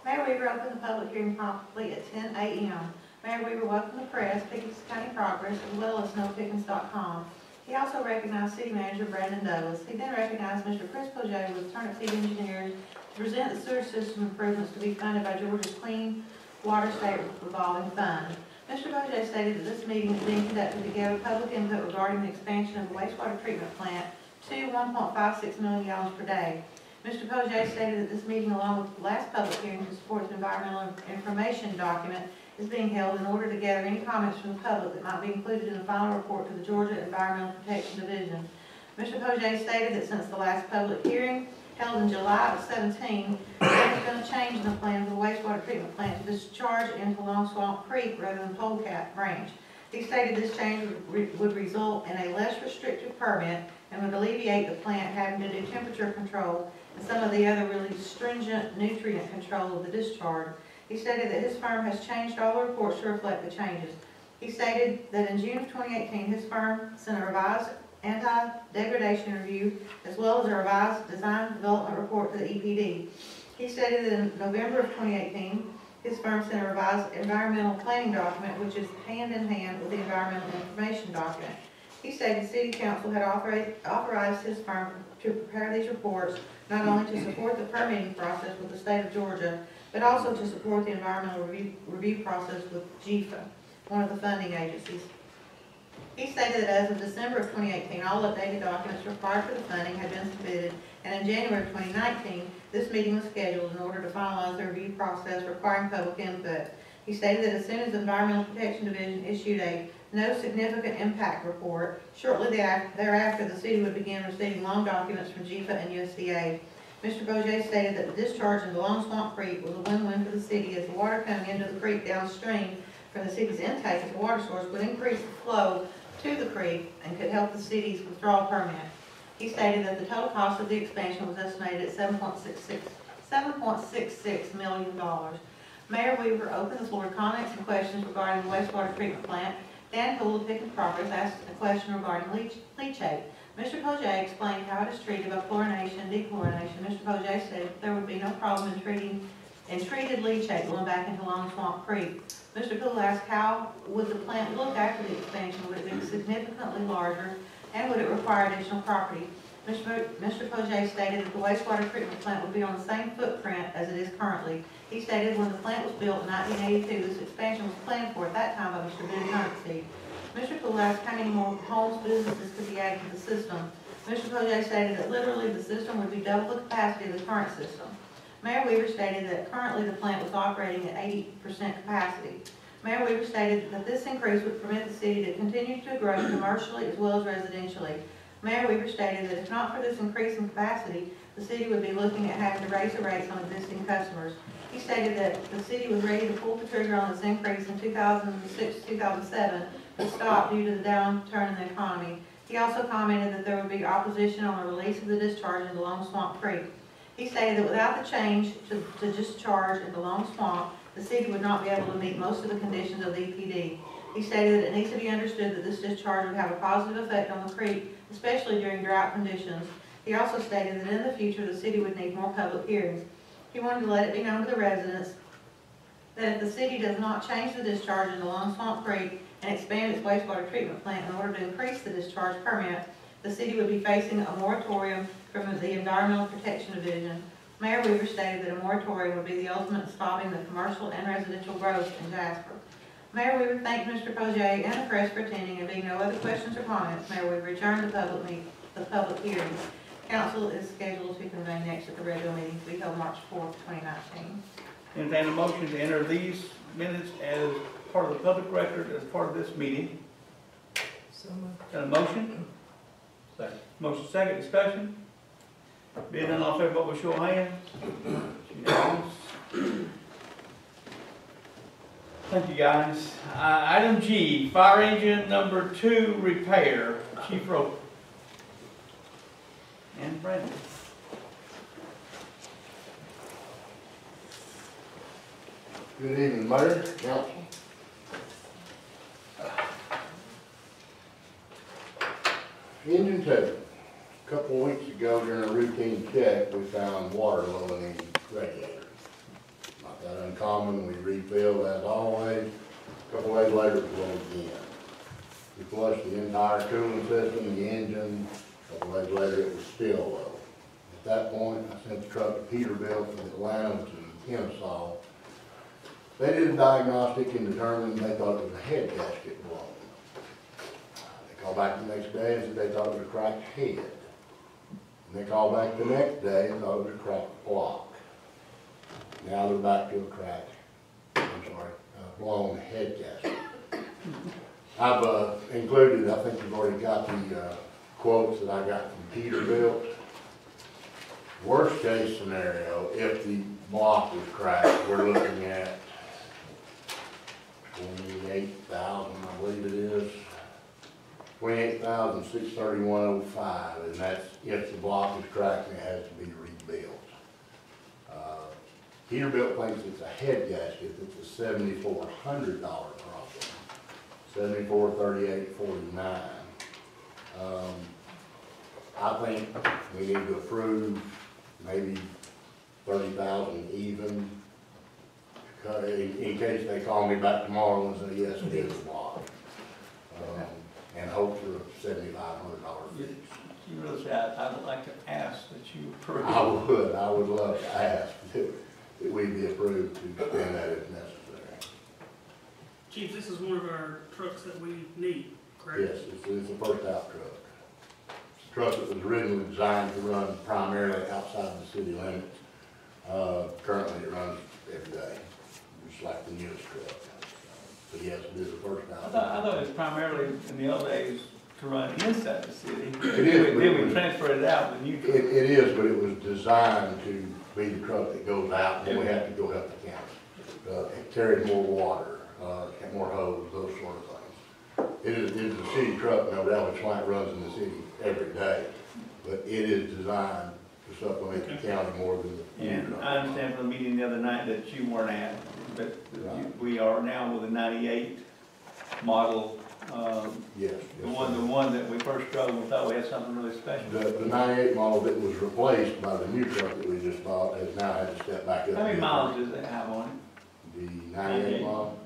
Mayor Weaver opened the public hearing promptly at 10 a.m. Mayor Weaver welcomed the press, Pickens County Progress, as well as NoPickens.com. He also recognized City Manager Brandon Douglas. He then recognized Mr. Chris Poget with Turnip Seed Engineers to present the sewer system improvements to be funded by Georgia's Clean Water State Revolving Fund. Mr. Poget stated that this meeting is being conducted to gather public input regarding the expansion of the wastewater treatment plant to 1.56 million gallons per day. Mr. Poget stated that this meeting, along with the last public hearing to support the environmental information document, is being held in order to gather any comments from the public that might be included in the final report to the Georgia Environmental Protection Division. Mr. Poget stated that since the last public hearing held in July of 2017, there has been a change in the plan for the wastewater treatment plant to discharge into Long Swamp Creek rather than Polecat Branch. He stated this change would result in a less restrictive permit and would alleviate the plant having to do temperature control and some of the other really stringent nutrient control of the discharge. He stated that his firm has changed all the reports to reflect the changes. He stated that in June of 2018, his firm sent a revised anti-degradation review as well as a revised design development report to the EPD. He stated that in November of 2018, his firm sent a revised environmental planning document, which is hand in hand with the environmental information document. He stated City Council had authorized his firm to prepare these reports not only to support the permitting process with the state of Georgia, but also to support the environmental review process with GIFA, one of the funding agencies. He stated that as of December of 2018, all updated documents required for the funding had been submitted, and in January of 2019, this meeting was scheduled in order to finalize the review process requiring public input. He stated that as soon as the Environmental Protection Division issued a no significant impact report, shortly thereafter the city would begin receiving loan documents from GIFA and USDA. Mr. Poget stated that the discharge into Long Swamp Creek was a win-win for the city, as the water coming into the creek downstream from the city's intake as a water source would increase the flow to the creek and could help the city's withdrawal permit. He stated that the total cost of the expansion was estimated at $7.66 million. Mayor Weaver opened the floor to comments and questions regarding the wastewater treatment plant. Dan Poole of Pickens Progress asked a question regarding leachate. Mr. Poget explained how it is treated by chlorination and dechlorination. Mr. Poget said that there would be no problem in treated leachate going back into Long Swamp Creek. Mr. Poole asked how would the plant look after the expansion? Would it be significantly larger, and would it require additional property? Mr. Poget stated that the wastewater treatment plant would be on the same footprint as it is currently. He stated when the plant was built in 1982, this expansion was planned for at that time by Mr. Ben Turnipseed. Mr. Poole asked how many more homes, businesses could be added to the system. Mr. Poget stated that literally the system would be double the capacity of the current system. Mayor Weaver stated that currently the plant was operating at 80% capacity. Mayor Weaver stated that this increase would permit the city to continue to grow commercially as well as residentially. Mayor Weaver stated that if not for this increase in capacity, the city would be looking at having to raise the rates on existing customers. He stated that the city was ready to pull the trigger on this increase in 2006-2007, but stopped due to the downturn in the economy. He also commented that there would be opposition on the release of the discharge into Long Swamp Creek. He stated that without the change to discharge into Long Swamp, the city would not be able to meet most of the conditions of the EPD. He stated that it needs to be understood that this discharge would have a positive effect on the creek, especially during drought conditions. He also stated that in the future the city would need more public hearings. He wanted to let it be known to the residents that if the city does not change the discharge into Long Swamp Creek and expand its wastewater treatment plant in order to increase the discharge permit, the city would be facing a moratorium from the Environmental Protection Division. Mayor Weaver stated that a moratorium would be the ultimate in stopping the commercial and residential growth in Jasper. Mayor Weaver thanked Mr. Poget and the press for attending, and being no other questions or comments, Mayor Weaver adjourned the public hearing. Council is scheduled to convene next at the regular meeting to be held March 4th, 2019. Entertain a motion to enter these minutes as part of the public record as part of this meeting. So moved. Got a motion? Second. Motion second, discussion. Being none, all in favor, vote by show of hands. Unanimous. Thank you, guys. Item G, fire engine number 2 repair. Chief Roper. And Brandon. Good evening, Mayor, Council. Engine 2. A couple of weeks ago during a routine check, we found water low in the radiator. Not that uncommon, we refilled as always. A couple of days later, it was low again. We flushed the entire cooling system, the engine. A couple of days later, it was still low. At that point, I sent the truck to Peterbilt from Atlanta to Kennesaw. They did a diagnostic and determined they thought it was a head gasket blown. They called back the next day and said they thought it was a cracked head. And they called back the next day and thought it was a cracked block. Now they're back to a cracked, blown head gasket. I've included, I think you've already got the quotes that I got from Peterbilt. Worst case scenario, if the block was cracked, we're looking at 28,000, I believe it is. 28,631.05, and that's if the block is cracked and it has to be rebuilt. Peterbilt thinks it's a head gasket. It's a $7,400 problem. $7,438.49. I think we need to approve maybe 30,000 even. In case they call me back tomorrow and say, yes, it is a block. And hope for a $7,500 fix. You really say, I would like to ask that you approve. I would love to ask that we be approved to spend that if necessary. Chief, this is one of our trucks that we need, correct? Yes, it's a first out truck. It's a truck that was originally designed to run primarily outside the city limits. Currently it runs every day, just like the newest truck. So yes, it is a first out. I thought it was primarily in the old days to run inside the city. It is. Then we transferred it out with the new truck. It is, but it was designed to be the truck that goes out when we have to go help the county. It carries more water, more hose, those sort of things. It is a city truck, no doubt, which like runs in the city every day, but it is designed to supplement the county more than the And I understand from the meeting the other night that you weren't at, but we are now with a 98 model. Yes. The one that we first drove, we thought we had something really special. The 98 model that was replaced by the new truck that we just bought has now had to step back up. How many miles does it have on The 98 model?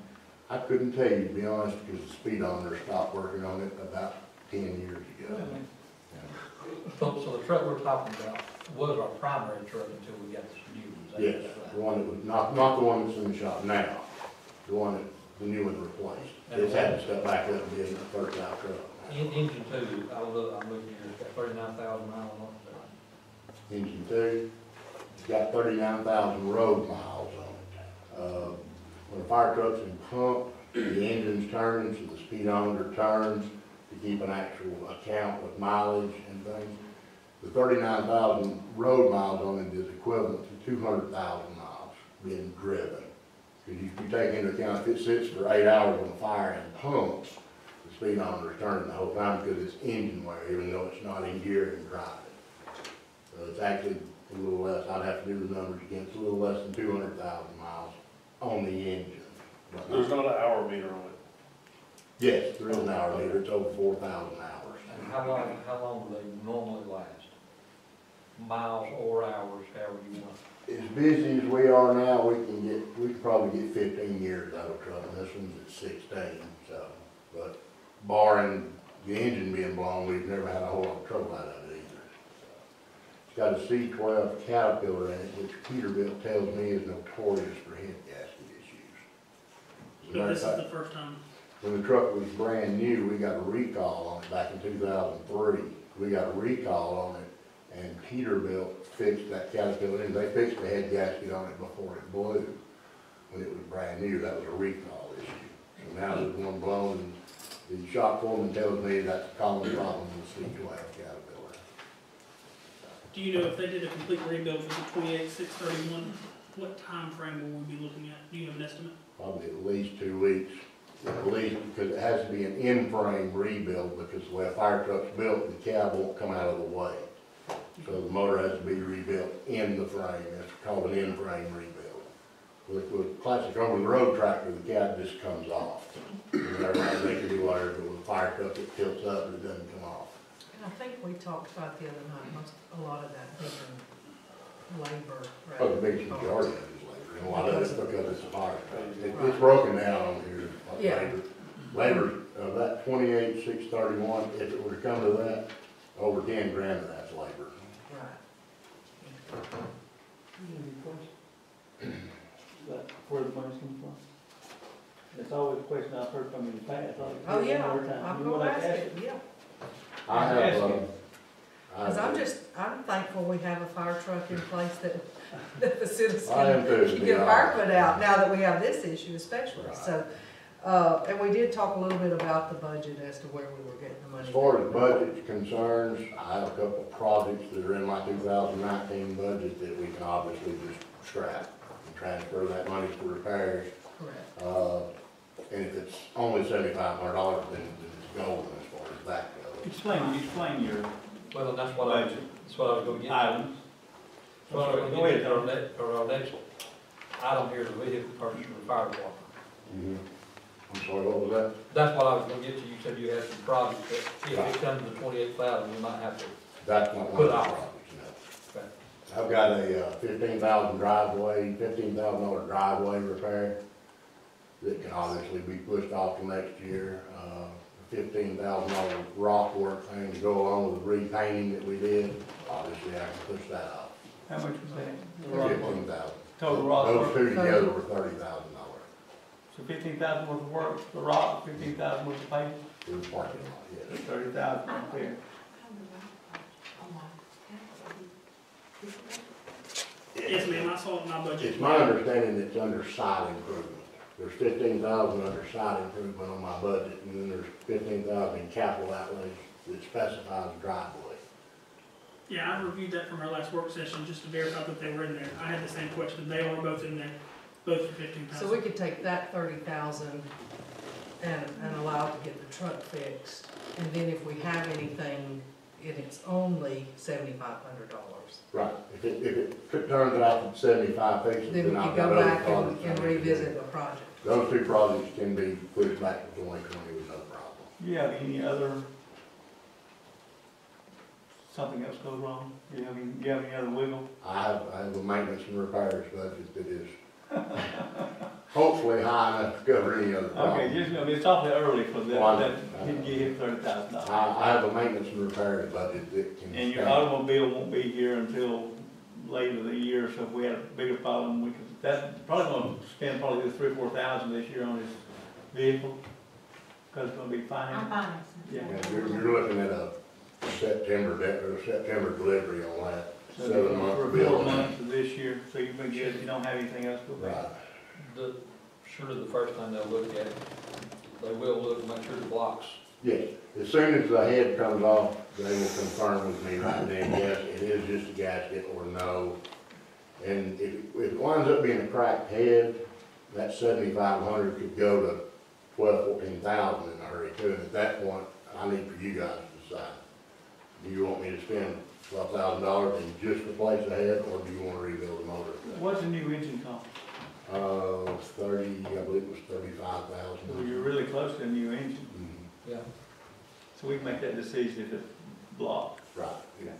I couldn't tell you, to be honest, because the speedometer stopped working on it about 10 years ago. Really? So the truck we're talking about was our primary truck until we got this new one. Yes, the one that was, not the one that's in the shop now, the one that the new one replaced. It's had to step back up and be a first out truck. Engine 2, I'm looking here, it's got 39,000 miles on it. Engine 2, it's got 39,000 road miles on it. When a fire truck's in pump, the engine's turning, so the speedometer turns to keep an actual account with mileage and things. The 39,000 road miles on it is equivalent to 200,000 miles being driven. Because if you take into account if it sits for 8 hours on fire and pumps, the speedometer is turning the whole time because it's engine wear, even though it's not in gear and driving. So it's actually a little less, I'd have to do the numbers again, it's a little less than 200,000 miles on the engine. There's not an hour meter on it. Yes, there is an hour meter, it's over 4,000 hours. And how long do they normally last? Miles or hours, however you want. As busy as we are now, we could probably get 15 years out of a truck, and this one's at 16, so. But barring the engine being blown, we've never had a whole lot of trouble out of it either. It's got a C12 Caterpillar in it, which Peterbilt tells me is notorious for head gasket issues. But this is the first time. When the truck was brand new, we got a recall on it back in 2003. We got a recall on it and Peterbilt fixed that Caterpillar engine. They fixed the head gasket on it before it blew. When it was brand new, that was a recall issue. So now there's one blown, and the shop foreman tells me that's a common problem with C-class Caterpillar. Do you know if they did a complete rebuild for the 28-631, what time frame will we be looking at? Do you have an estimate? Probably at least 2 weeks, at least, because it has to be an in-frame rebuild, because the way a fire truck's built, the cab won't come out of the way. So the motor has to be rebuilt in the frame. It's called an in-frame rebuild. With classic over-the-road tractor, the cab just comes off. And everybody they can do whatever, but with a fire truck, it tilts up and it doesn't come off. And I think we talked about the other night, a lot of that being labor. But the big majority of it is labor, and a lot of it's because it's a fire truck. It's broken down on here, like Yeah. Labor, that 28,631, if it were to come to that, over 10 grand of that's labor. Right. Where the money's coming from? It's always a question I've heard from you in the past. Oh, yeah, I'm gonna ask it, yeah. I have, I'm thankful we have a fire truck in place that the citizens I am too, to can be get a fire honest. put out, now that we have this issue especially, Right. so. And we did talk a little bit about the budget as to where we were getting the money. As far as budget concerns, I have a couple of projects that are in my 2019 budget that we can obviously just scrap and transfer that money for repairs. Correct. And if it's only $7,500, then it's golden as far as that goes. Explain your Well, that's what I was gonna get. items. Well, Go ahead, our next item here is the vehicle purchase for the fire department. I'm sorry, what was that? That's what I was gonna get to. You said you had some projects that, if it comes to 28,000, we might have to. That's not one Put of the off. projects, no. Okay. I've got a $15,000 driveway repair that can obviously be pushed off to next year. $15,000 rock work thing to go along with the repainting that we did, obviously I can push that off. How much was that? 15,000. Total rock Those work? two together were $30,000. So 15,000 worth of work, the rock, 15,000 worth of paint, In the parking lot, yes. 30,000 right there. Yes, ma'am, I saw it in my budget. It's my understanding it's under site improvement. There's 15,000 under site improvement on my budget, and then there's 15,000 in capital outlays that specifies driveway. Yeah, I reviewed that from our last work session just to verify that they were in there. I had the same question. They are both in there, both for 15,000. So we could take that 30,000 and allow it to get the truck fixed, and then if we have anything, and it's only $7,500. Right. If it turns out that 75 fixes, Then we then could I've got go other back projects. and revisit the project. Those two projects can be pushed back to 2020 with no problem. Do you have any other, something else goes wrong? Do you have any other wiggle? I have a maintenance and repairs budget that is hopefully high enough to cover any other problem. Okay, it's awfully early for Well, I know. that, didn't get hit $30,000. I have a maintenance and repairs budget that can. And your stand. automobile won't be here until later the year, so if we had a bigger problem, we could, that's probably gonna spend probably $3,000 or $4,000 this year on his vehicle, because it's gonna be financed. Yeah. Yeah, you're looking at a September delivery on that, So 7 month for bill. 4 months of this year, so you've been good, you don't have anything else to go back. Right. Surely the first thing they'll look at, they will look, make sure the blocks. Yes, as soon as the head comes off, they will confirm with me right then, yes, it is just a gasket or no. And if it winds up being a cracked head, that 7,500 could go to 12,000, 14,000 in a hurry too. And at that point, I need for you guys to decide. Do you want me to spend $12,000 and just replace the head, or do you want to rebuild the motor? What's the new engine cost? 30, I believe it was 35,000. Well, you're really close to a new engine, Mhm. Yeah. so we can make that decision if it's blocked. Right, yeah.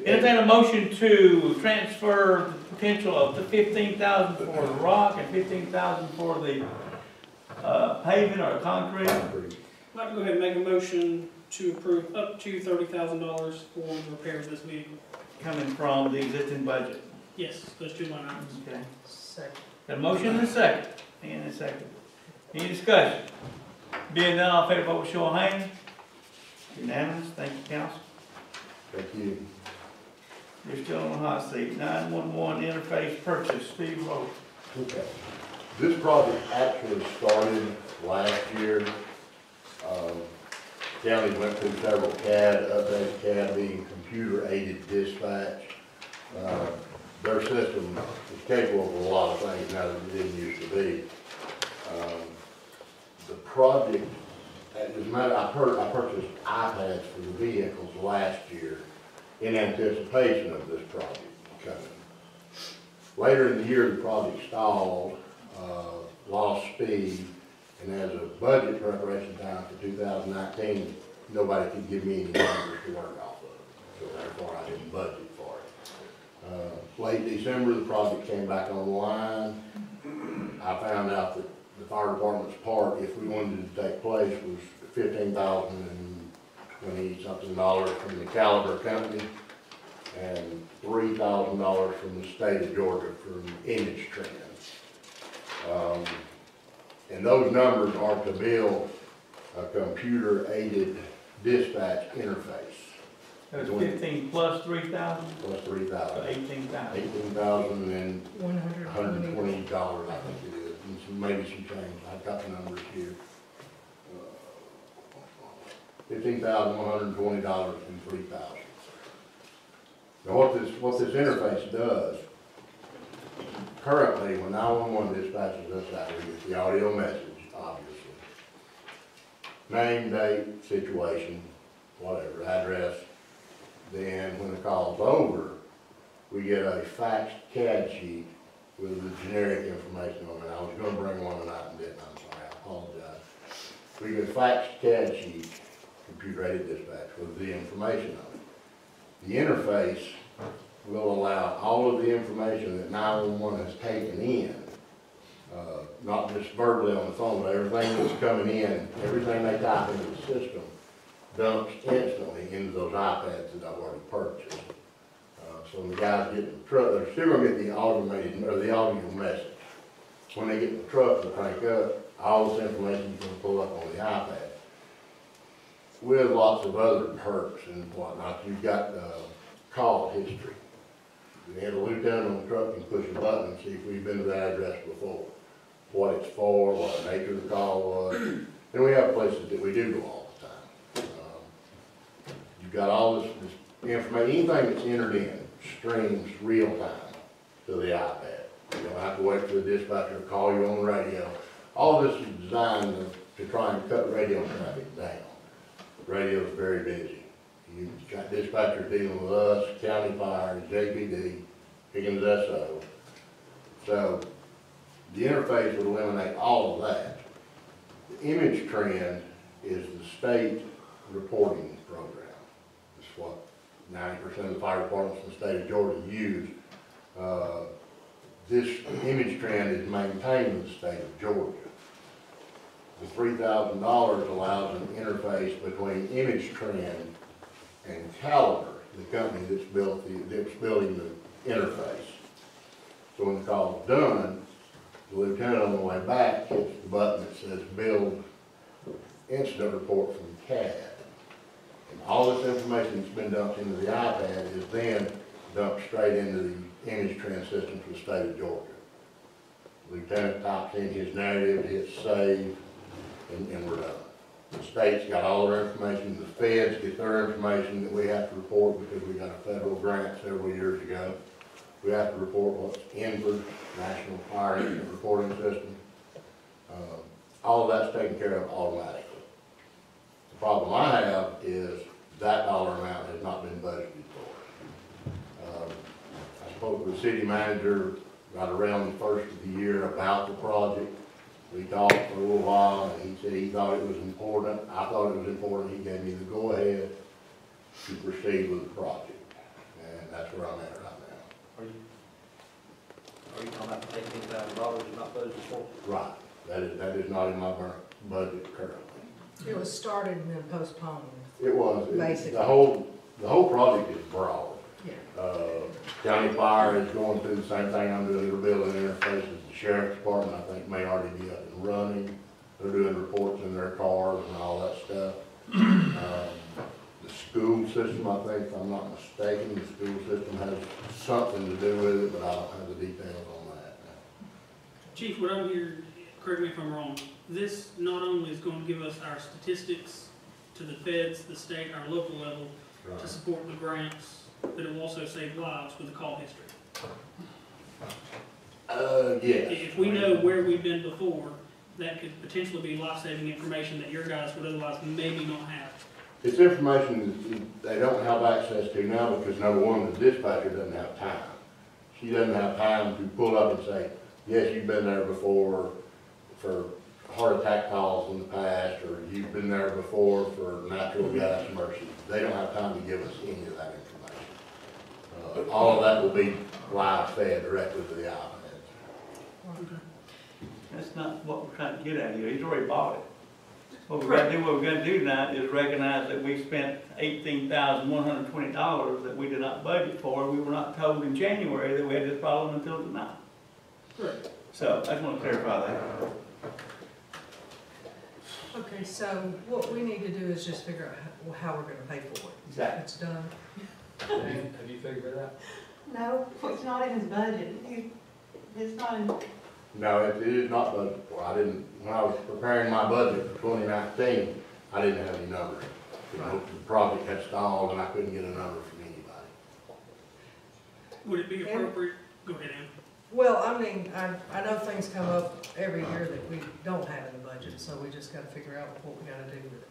Entertain a motion to transfer the potential of the 15,000 for the rock and 15,000 for the paving or concrete. I'd like to go ahead and make a motion to approve up to $30,000 for the repairs of this vehicle. Coming from the existing budget. Yes, those two line items. Okay. Second. Got a motion and a second. And a second. Any discussion? Being none, all in favor, vote with show of hands. Unanimous. Thank you, council. Thank you. You're still on the hot seat. 911 interface purchase, Steve Rowe. Okay. This project actually started last year. County went through several CAD updates, CAD being computer-aided dispatch. Their system is capable of a lot of things now that it didn't used to be. The project, as a matter, I purchased iPads for the vehicles last year in anticipation of this project coming. Later in the year, the project stalled, lost speed, and as a budget preparation time for 2019, nobody could give me any numbers to work off of. So therefore, I didn't budget for it. Late December, the project came back online. I found out that the fire department's part, if we wanted it to take place, was $15,020-something from the Caliber Company and $3,000 from the state of Georgia from Image Trends. And those numbers are to build a computer-aided dispatch interface. That's 15 plus 3,000? Plus 3,000. So 18,000. 18,000 and $120. $120, I think it is, and maybe some change. I've got the numbers here. $15,120 and $3,000. Now what this interface does, currently when 911 dispatches us out, we get the audio message, obviously. Name, date, situation, whatever, address. Then when the call's over, we get a faxed CAD sheet with the generic information on it. I was going to bring one tonight and didn't, I'm sorry, I apologize. We get a faxed CAD sheet, computer-aided dispatch, with the information on it. The interface will allow all of the information that 911 has taken in, not just verbally on the phone, but everything that's coming in, everything they type into the system, dumps instantly into those iPads that I've already purchased. So when the guys get in the truck, they're still going to get the automated, or the audio message. When they get in the truck to crank up, all this information is going to pull up on the iPad. With lots of other perks and whatnot. You've got call history. You have a lieutenant on the truck and push a button and see if we've been to that address before. What it's for, what the nature of the call was. And we have places that we do go all the time. You've got all this information, anything that's entered in streams real time to the iPad. You don't have to wait for the dispatcher to call you on the radio. All this is designed to try and cut radio traffic down. Radio is very busy. You've got dispatchers dealing with us, county fire, JPD, Higgins SO. So the interface would eliminate all of that. The Image Trend is the state reporting program. It's what 90% of the fire departments in the state of Georgia use. This Image Trend is maintained in the state of Georgia. The $3,000 allows an interface between Image Trend and Caliber, the company that's building the interface. So when the call's done, the lieutenant on the way back hits the button that says Build Incident Report from CAD. And all this information that's been dumped into the iPad is then dumped straight into the Image Trend system for the state of Georgia. The lieutenant types in his narrative, hits save, and we're done. The state's got all their information, the feds get their information that we have to report because we got a federal grant several years ago. We have to report what's in the National Fire Incident Reporting System. All of that's taken care of automatically. The problem I have is that dollar amount has not been budgeted for. I spoke with the city manager right around the first of the year about the project. We talked for a little while, and he said he thought it was important. I thought it was important. He gave me the go-ahead to proceed with the project, and that's where I'm at right now. Are you talking about $18,000 is not budgeted for? Right. That is not in my budget currently. It was started and then postponed. It was. Basically. The whole project is broad. Yeah. County Fire is going through the same thing I'm doing. They're building interfaces. The Sheriff's Department, I think, may already be up and running. They're doing reports in their cars and all that stuff. The school system, I think, if I'm not mistaken, the school system has something to do with it, but I don't have the details on that. Chief, what I'm hearing, correct me if I'm wrong, this not only is going to give us our statistics to the feds, the state, our local level, Right. to support the grants, but it will also save lives with the call history. Yes. If we know where we've been before, that could potentially be life-saving information that your guys would otherwise maybe not have. It's information that they don't have access to now because number one, the dispatcher doesn't have time. She doesn't have time to pull up and say, yes, you've been there before for heart attack calls in the past, or you've been there before for natural gas emergencies. They don't have time to give us any of that information. All of that will be live fed directly to the iPads. That's not what we're trying to get at here. He's already bought it. What we're gonna do tonight is recognize that we spent $18,120 that we did not budget for. We were not told in January that we had this problem until tonight. Correct. So I just want to clarify that. Okay, so what we need to do is just figure out how we're gonna pay for it. Exactly. It's done. Have you figured it out? No, it's not in his budget. It's not in, No, it is not budgeted for. I didn't, when I was preparing my budget for 2019, I didn't have any numbers. The project had stalled and I couldn't get a number from anybody. Would it be appropriate, go ahead, Ann. Well, I mean, I know things come up every year that we don't have in the budget, so we just gotta figure out what we gotta do with it.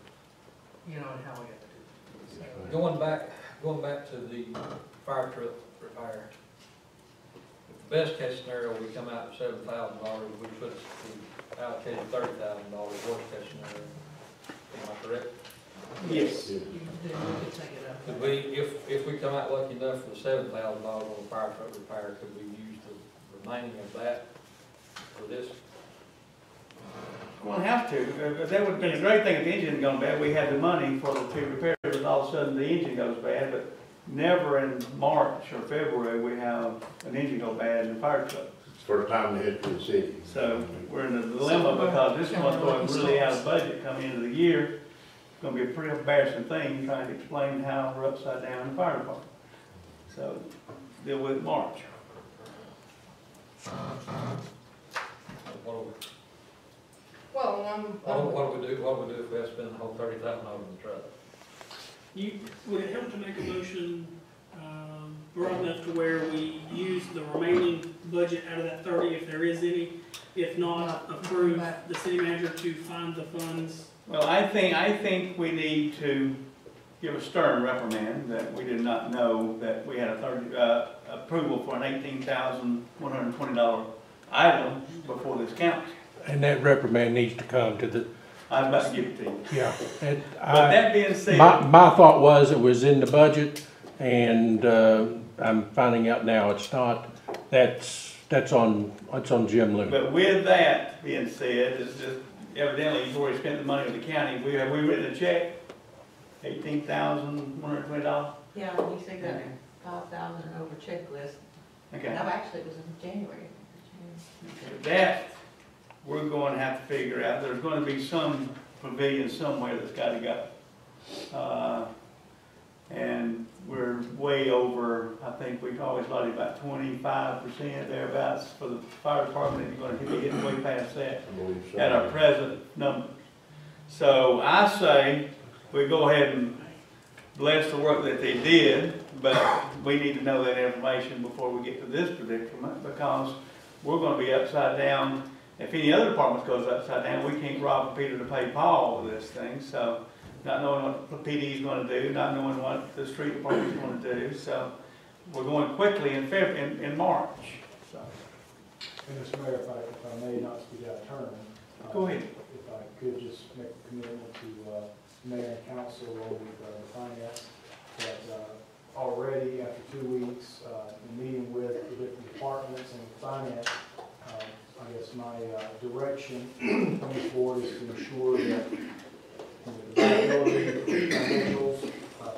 You know, and how we gotta do it. So, Going back to the fire truck repair. If the best case scenario, we come out at $7,000, we allocated $30,000, worst case scenario. Am I correct? Yes. you can do, we could take it up. Could we, if we come out lucky enough for the $7,000 on the fire truck repair, could we use the remaining of that for this? We're gonna have to. That would have been a great thing if the engine had gone bad. We had the money for the two repairs, and all of a sudden the engine goes bad, but never in March or February we have an engine go bad in the fire truck. It's the first time they hit to the city. So we're in a dilemma because this one's going really out of budget coming into the year. It's gonna be a pretty embarrassing thing trying to explain how we're upside down in the fire department. So deal with it in March. What do we do if we have to spend the whole $30,000 on the truck? Would it help to make a motion, broad enough to where we use the remaining budget out of that 30, if there is any? If not, approve the city manager to find the funds? Well, I think we need to give a stern reprimand that we did not know that we had a approval for an $18,120 item before this council. And that reprimand needs to come to the, I was about to give it to you. yeah. But that being said, My thought was it was in the budget, and I'm finding out now it's not. That's on Jim Loomis. but with that being said, it's just evidently you've already spent the money with the county. Have we written a check? $18,120? yeah, you said that 5,000 over checklist. Okay. No, actually, it was in January. That, we're going to have to figure out. There's going to be some pavilion somewhere that's got to go. And we're way over, I think we've always allotted about 25% thereabouts for the fire department, and you're going to be getting way past that I believe so. at our present number. So I say we go ahead and bless the work that they did, but we need to know that information before we get to this predicament, because we're going to be upside down. If any other department goes upside down, we can't rob Peter to pay Paul with this thing. So not knowing what the PD is going to do, not knowing what the street department is going to do. So we're going quickly in March. So. And Mr. Mayor, if I may not speak out of turn. Go ahead. If I could just make a commitment to Mayor and Council along with the finance, that already after 2 weeks, in meeting with the different departments and finance, I guess my direction coming forward is to ensure that the viability financials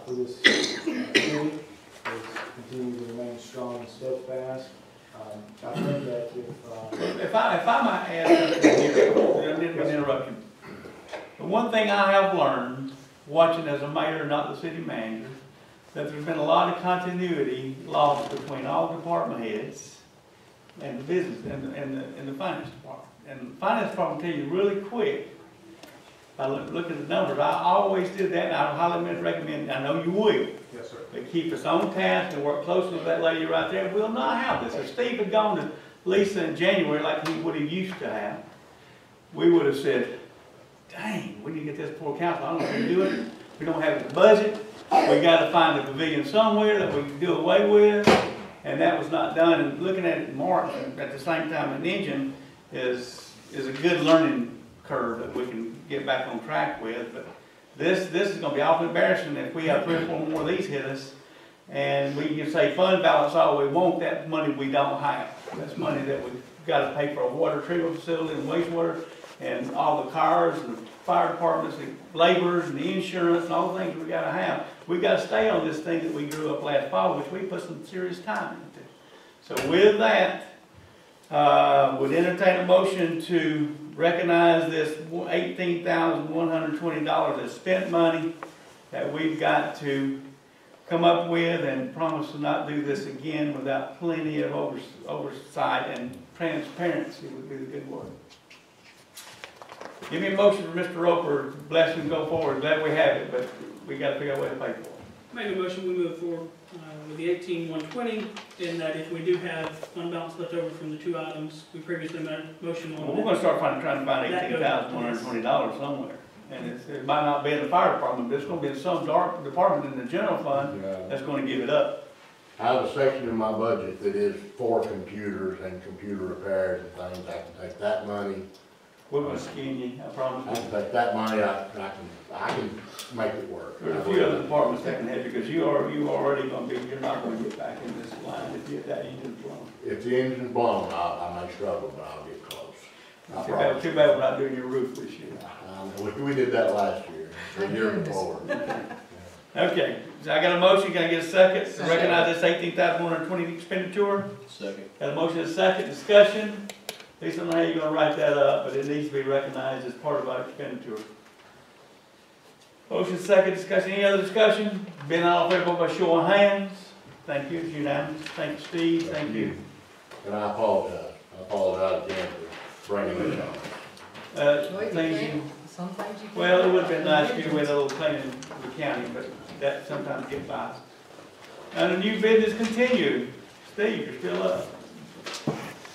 for this city is continue to remain strong and steadfast. I think that If I might add something here, I didn't mean to interrupt you. The one thing I have learned, watching as a mayor, not the city manager, that there's been a lot of continuity lost between all department heads and the business, and the finance department. And the finance department will tell you really quick, by looking at the numbers, I always did that, and I highly recommend, I know you will. Yes, sir. But keep us on task and work closely with that lady right there. We'll not have this. If Steve had gone to Lisa in January like he would have used to have, we would have said, dang, we need to get this before council. I don't know if we can do it. We don't have the budget. We got to find a pavilion somewhere that we can do away with. And that was not done. And looking at it in March, at the same time, an engine is a good learning curve that we can get back on track with. But this is going to be awfully embarrassing if we have 3 or 4 more of these hit us. And we can say fund balance all we want, that money we don't have. That's money that we've got to pay for a water treatment facility and wastewater and all the cars and the fire departments, the laborers and the insurance and all the things we got to have. We got to stay on this thing that we grew up last fall, which we put some serious time into. So with that, would entertain a motion to recognize this $18,120 as spent money that we've got to come up with, and promise to not do this again without plenty of oversight and transparency would be the good word. Give me a motion for Mr. Roper, bless him, go forward. Glad we have it, but we got to figure out a way to pay for it. Make a motion, we move forward with the 18,120, in that if we do have fund balance left over from the 2 items we previously made a motion on. Well, we're going to start trying to find $18,120 somewhere. And it might not be in the fire department, but it's going to be in some dark department in the general fund that's going to give it up. I have a section in my budget that is for computers and computer repairs and things. I can take that money. We're going to skin you, I promise I you. can take that money, I can make it work. There's a few other departments that can help you, because you already going to be, you're not going to get back in this line if you get that engine blown. If the engine's blown, I may struggle, but I'll get close. Too bad we're not doing your roof this year. We did that last year, the year before. Okay, so I got a motion, can I get a second to recognize this $18,120 expenditure? Second. Got a motion and a second, discussion. Lisa, I don't know how you're gonna write that up, but it needs to be recognized as part of our expenditure. Motion second, discussion, any other discussion? Being all in favor, vote by show of hands. Thank you, it's unanimous. Thank you, Steve, thank you. And I apologize again for bringing this on. Some things you can't. Well, it would have been nice if we had a little cleaning in the county, but that sometimes gets by. And the new business continued. Steve, you're still up.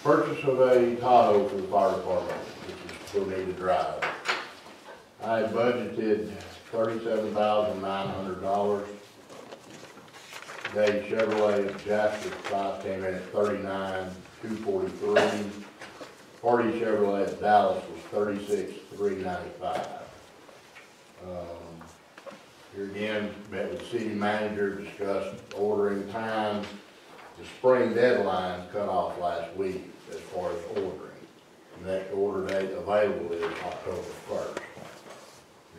Purchase of a Tahoe for the fire department, which is still need to drive. I had budgeted $37,900. The Chevrolet of Jasper price came in at $39,243. Hardy Chevrolet of Dallas was $36,395. Here again, met with the city manager, discussed ordering times. The spring deadline cut off last week as far as ordering. The next order date available is October 1st.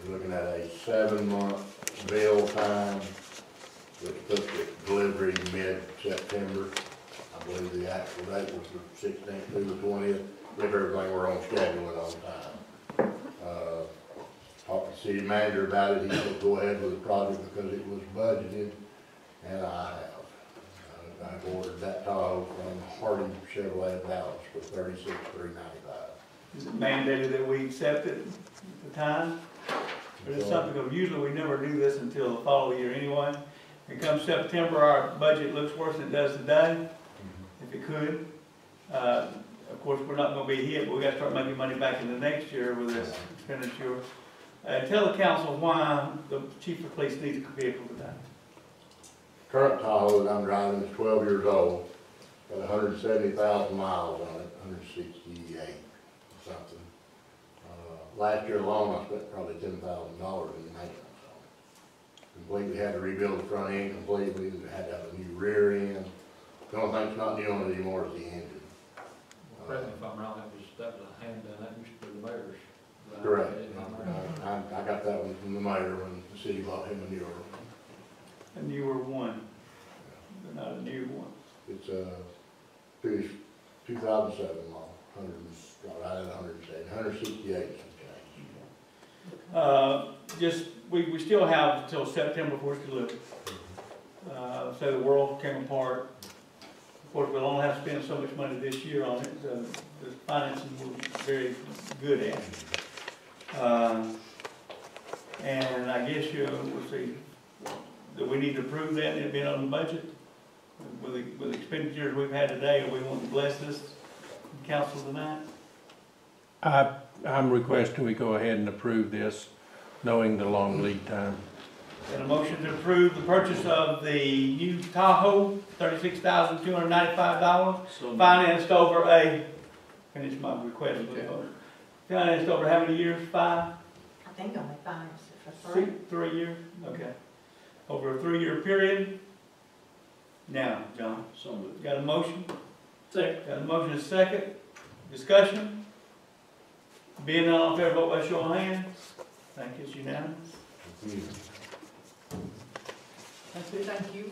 You're looking at a 7-month bill time, which puts the delivery mid-September. I believe the actual date was the 16th through the 20th. If everything were on schedule and on time. Talked to the city manager about it. He said go ahead with the project because it was budgeted, and I have. I've ordered that Tahoe from Hardy Chevrolet of Dallas for $36,395. Is it mandated that we accept it at the time? But it's something, because usually we never do this until the following year anyway. When it comes September, our budget looks worse than it does today, if it could. Of course, we're not going to be hit, but we got to start making money back in the next year with this expenditure. Tell the council why the chief of police needs a vehicle today. Current Tahoe that I'm driving is 12 years old, got 170,000 miles on it, 168 or something. Last year alone, I spent probably $10,000 in maintenance on it. Completely had to rebuild the front end completely, had to have a new rear end. The only thing that's not new on it anymore is the engine. Correct me if I'm wrong, that was a hand done, that used to be the mayor's. Correct. I got that one from the mayor when the city bought him a newer one. A newer one, but not a new one. It's a 2007 model, right at 168 some change. Just, we still have till September for us to look. So the world came apart. Of course, we'll only have to spend so much money this year on it, so the financing we're very good at. And I guess we'll see, do we need to approve that, it being on the budget? With the expenditures we've had today, or we want to bless this council tonight? I'm requesting we go ahead and approve this, knowing the long lead time. And a motion to approve the purchase of the new Tahoe, $36,295, So financed over finish my request, financed over how many years? 5? I think only 5 for 3. 3 years? Okay. Over a 3-year period. Now, John, So moved. got a motion? Second. Got a motion and a second. Discussion? Being none, all in favor, vote by show of hands. Thank you, it's unanimous. That's it, thank you.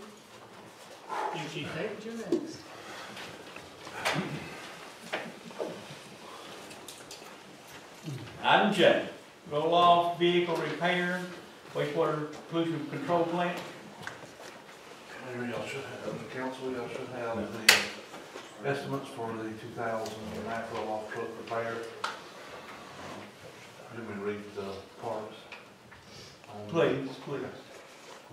Thank you. David, you're next. Item J, roll-off vehicle repair, wastewater pollution control plant. Mayor, y'all should have, the council, y'all should have the estimates for the 2000 macro off truck repair. Let me read the parts. Please.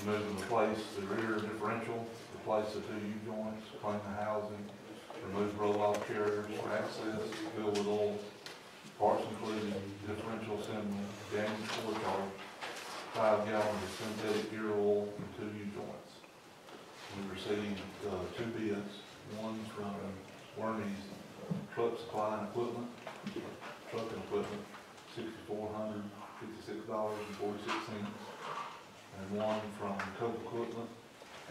Remove and replace the rear differential, replace the 2 U-joints, clean the housing, remove roll-off carriers for access, fill with oil. Parts including differential assembly, damaged core charge, 5 gallons of synthetic gear oil, and 2 U-joints. We received 2 bids, one from Wormey's Truck Supply and Equipment, trucking equipment, $6,456.46, and one from Coke Equipment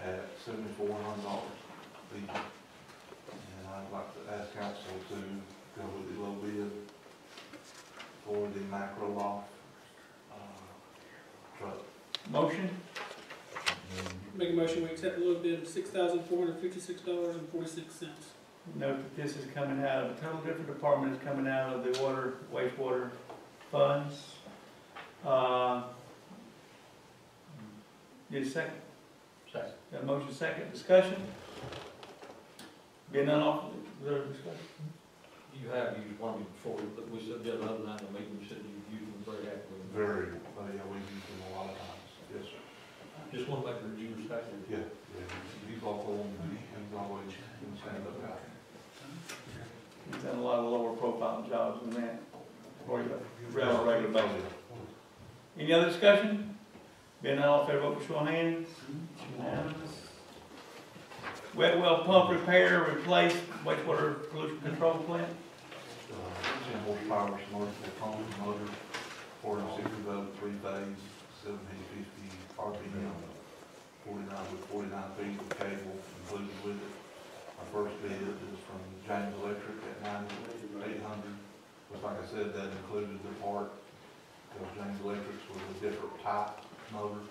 at $7,400 each. And I'd like to ask council to go with the low bid for the macro loft truck. Motion? Make a motion, we accept a little bit of $6,456.46. Note that this is coming out of a total different department, it's coming out of the wastewater funds. Need a second? Second. Got a motion second, discussion? Being none, all, is there a discussion? You have used one before, but we said the other night in the meeting, we said you've used them very happily. Very, yeah, we use them a lot of times. Yes, sir. Just want to make sure you respect it. Yeah, he's awful, and he's always been stand up out. You've done a lot of lower profile jobs than that, for you, regular basis. Any other discussion? Being none, all in favor, vote by show of hands. Unanimous. Wet well pump repair, replace wastewater pollution control plant. 10 horsepower submersible pump motor, 460 volt, 3-phase, 1750 RPM, 49 feet of cable included with it. Our first bid is from James Electric at $9,800. Which, like I said, that included the part, because James Electric's was a different type motor.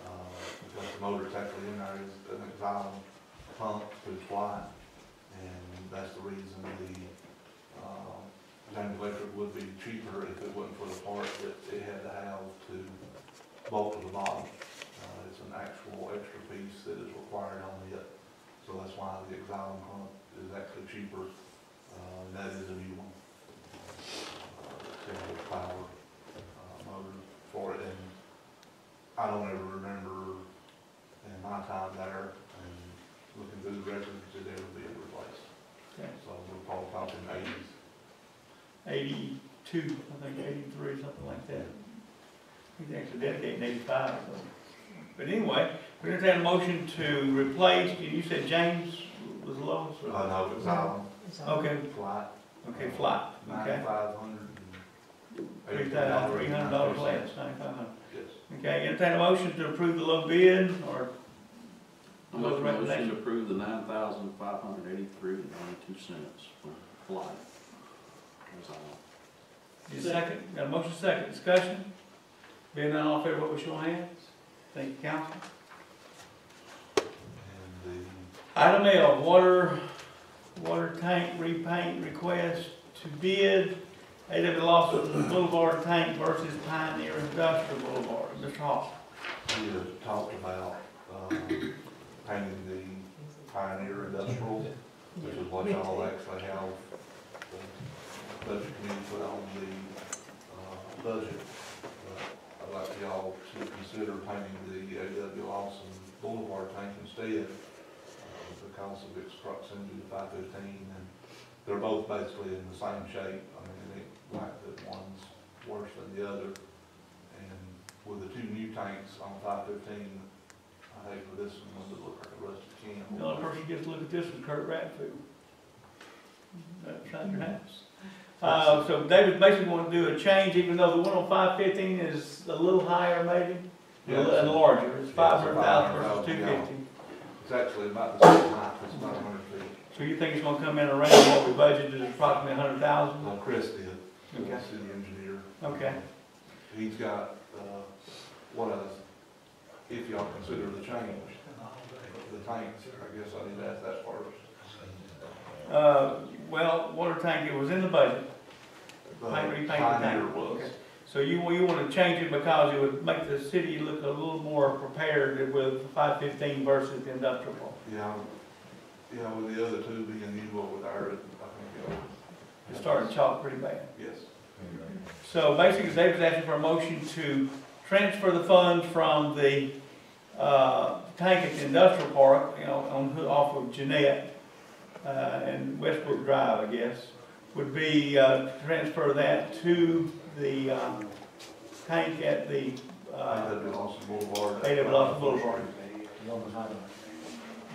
Because the motor that's actually in there is an exhaust pump to fly, and that's the reason the James Electric would be cheaper if it wasn't for the part that it had to have to bolt to the bottom. It's an actual extra piece that is required on it, so that's why the exhaust pump is actually cheaper. That is a new one. 10 horsepower motor for it, and I don't ever remember in my time there and looking through the records that ever be replaced. Okay. So we're probably talking 80s. 82, I think 83, something like that. He's actually dedicating 85. So. But anyway, we entertain a motion to replace, you said James was the lowest? Or? No, it's Okay. flat. Okay, flat. Okay. $9,500. $3,300 less, $9,500. Yes. Okay, entertain a motion to approve the low bid, or I make a motion to approve the $9,583.92 for flight. That's all. need a second? Got a motion second, discussion? Being none, all in favor, vote by show of hands. Thank you, council. And Item L, water tank repaint request to bid, A.W. Lawson Boulevard tank versus Pioneer Industrial Boulevard. Mr. Hall. we have talked about painting the Pioneer Industrial, which is what y'all actually have the budget committee put on the budget. I'd like y'all to consider painting the A.W. Lawson Boulevard tank instead because of its proximity to 515, and they're both basically in the same shape. I mean, it ain't like that one's worse than the other. And with the two new tanks on 515, I hate for this one to look like a rusted can. The only person who gets to look at this is Kurt Ratfield. Outside your house. So David basically want to do a change, even though the one on 515 is a little higher maybe, and larger. It's 500,000 versus 250. It's actually about the same height, it's about 100 feet. So you think it's going to come in around what we budgeted, is approximately 100,000? Well, Chris did, the Okay. city engineer. Okay. He's got, if y'all consider the change, the tanks, I guess I need to ask that first. Well, water tank, it was in the budget. Repaint the tank. Was. Okay. So you want to change it because it would make the city look a little more prepared with 515 versus the industrial park. Yeah, with the other two being usual with ours, I think It started to chalk pretty bad. yes. So basically, David's asking for a motion to transfer the funds from the tank at the industrial park, off of Jeanette and Westbrook Drive, I guess, would be transfer that to the tank at the A.W. Lawson Boulevard. A.W. Lawson Boulevard.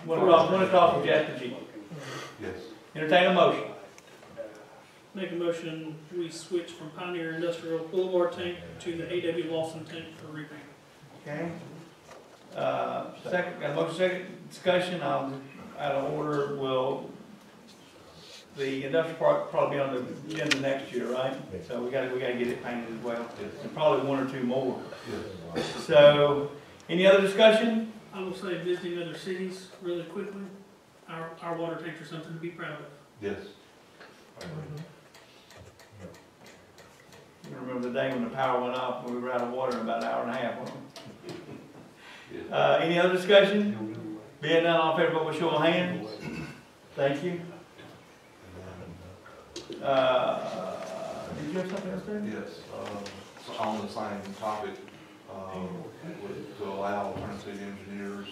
One across from Jasper CIty. Yes. Entertain a motion. Make a motion, we switch from Pioneer Industrial Boulevard tank to the A.W. Lawson tank for repaint. Okay. Second, got a motion, second discussion, out of order, will the industrial park probably be on the agenda next year, right? So we gotta get it painted as well, and probably one or two more. Yes. So, any other discussion? I will say, visiting other cities really quickly, our water tanks are something to be proud of. Yes. You remember the day when the power went off, and we were out of water in about an hour and a half, wasn't we? Any other discussion? Being none, all in favor, vote by show of hands. Thank you. Did you have something else there? Yes, so on the same topic, to allow alternative engineers,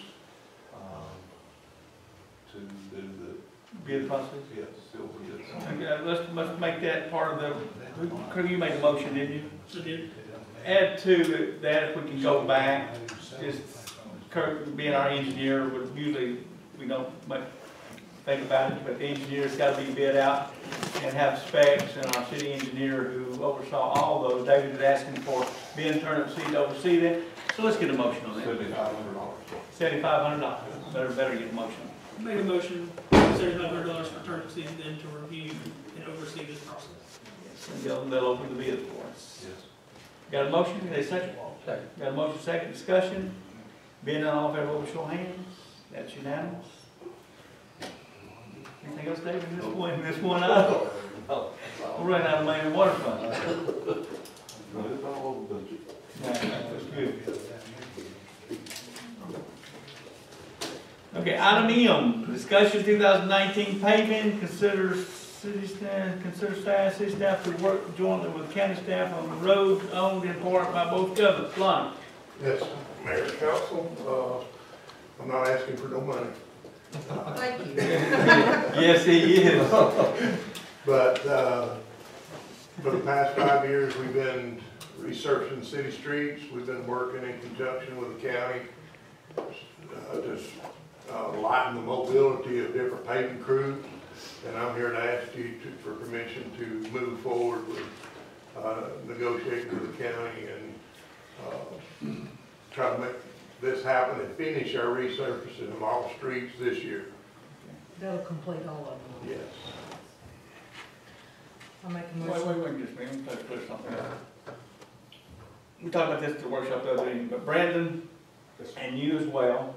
to do Bid process? yes, still bids. Okay, let's make that part of the, you made the motion, didn't you? I did. Add to that, if we can go back, just Kurt being our engineer, would usually, we don't much think about it, but the engineer's gotta be bid out and have specs, and our city engineer who oversaw all those, David is asking for Ben Turnipseed to oversee that. So let's get a motion on that. $7,500. $7,500. Better get a motion. Make a motion, $7,500 for turnipseed, then to review and oversee this process. And they'll open the bid for us. Yes. Got a motion? Got a second? Second. Got a motion, second, discussion? Being none, all in favor, vote by show of hands. That's unanimous. Anything else, David, this one up? We're running out of money in the water fund. No, it's all over the budget. That's good. Okay, item M, discussion 2019 paving, consider city staff to work jointly with county staff on the roads owned in part by both governments. Lonnie? Yes, Mayor, Council, I'm not asking for no money. Thank you. Yes, he is. But for the past 5 years, we've been researching city streets. We've been working in conjunction with the county to lighten the mobility of different paving crews. And I'm here to ask you for permission to move forward with negotiating with the county and try to make this happen and finish our resurfacing of all streets this year. That'll complete all of them. Yes. I'll make a motion. Wait just a minute, let me put something out. We talked about this at the workshop the other day, but Brandon and you as well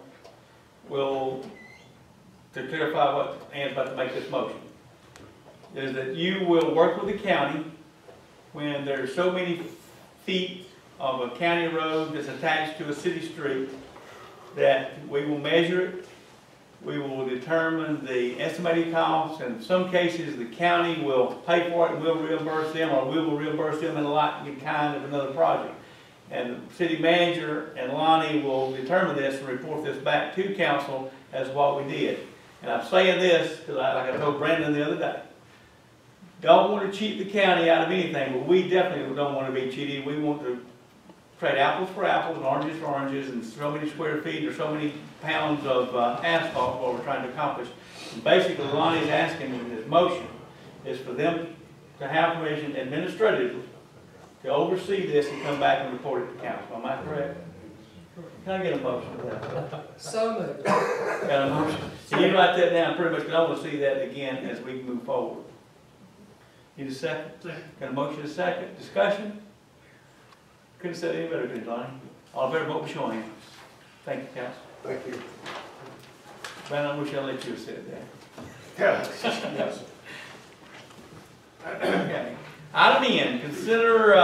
will, to clarify what Ann's about to make this motion, is that you will work with the county when there's so many feet of a county road that's attached to a city street that we will measure it We will determine the estimated costs. In some cases, the county will pay for it and we'll reimburse them, or we will reimburse them in kind of another project. And the city manager and Lonnie will determine this and report this back to council as what we did. And I'm saying this because, like I told Brandon the other day, don't want to cheat the county out of anything, but we definitely don't want to be cheated. We want to trade apples for apples and oranges for oranges, and so many square feet or so many pounds of asphalt, what we're trying to accomplish. And basically, Lonnie's asking in this motion is for them to have permission administratively to oversee this and come back and report it to council. Am I correct? Can I get a motion for that? So moved. Got a motion? So you write that down pretty much, because I want to see that again as we move forward. Need a second? Second. Got a motion, a second. Discussion? Couldn't have said any better, could you, Lonnie? All in favor, vote by show of hands. Thank you, council. Thank you. Brandon, I wish I'd let you have said that. Yes. Okay. Item N, consider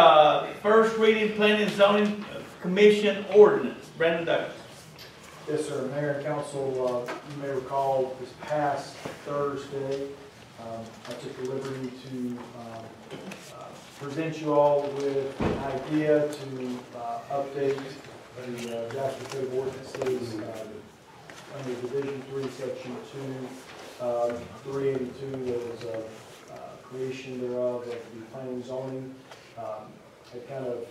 first reading planning and zoning commission ordinance. Brandon Douglas. Yes, sir. Mayor and council, you may recall this past Thursday, I took the liberty to present you all with an idea to update the Jasper Code of Ordinances under Division 3, Section 2, 382. There was a creation thereof of the planning and zoning. I kind of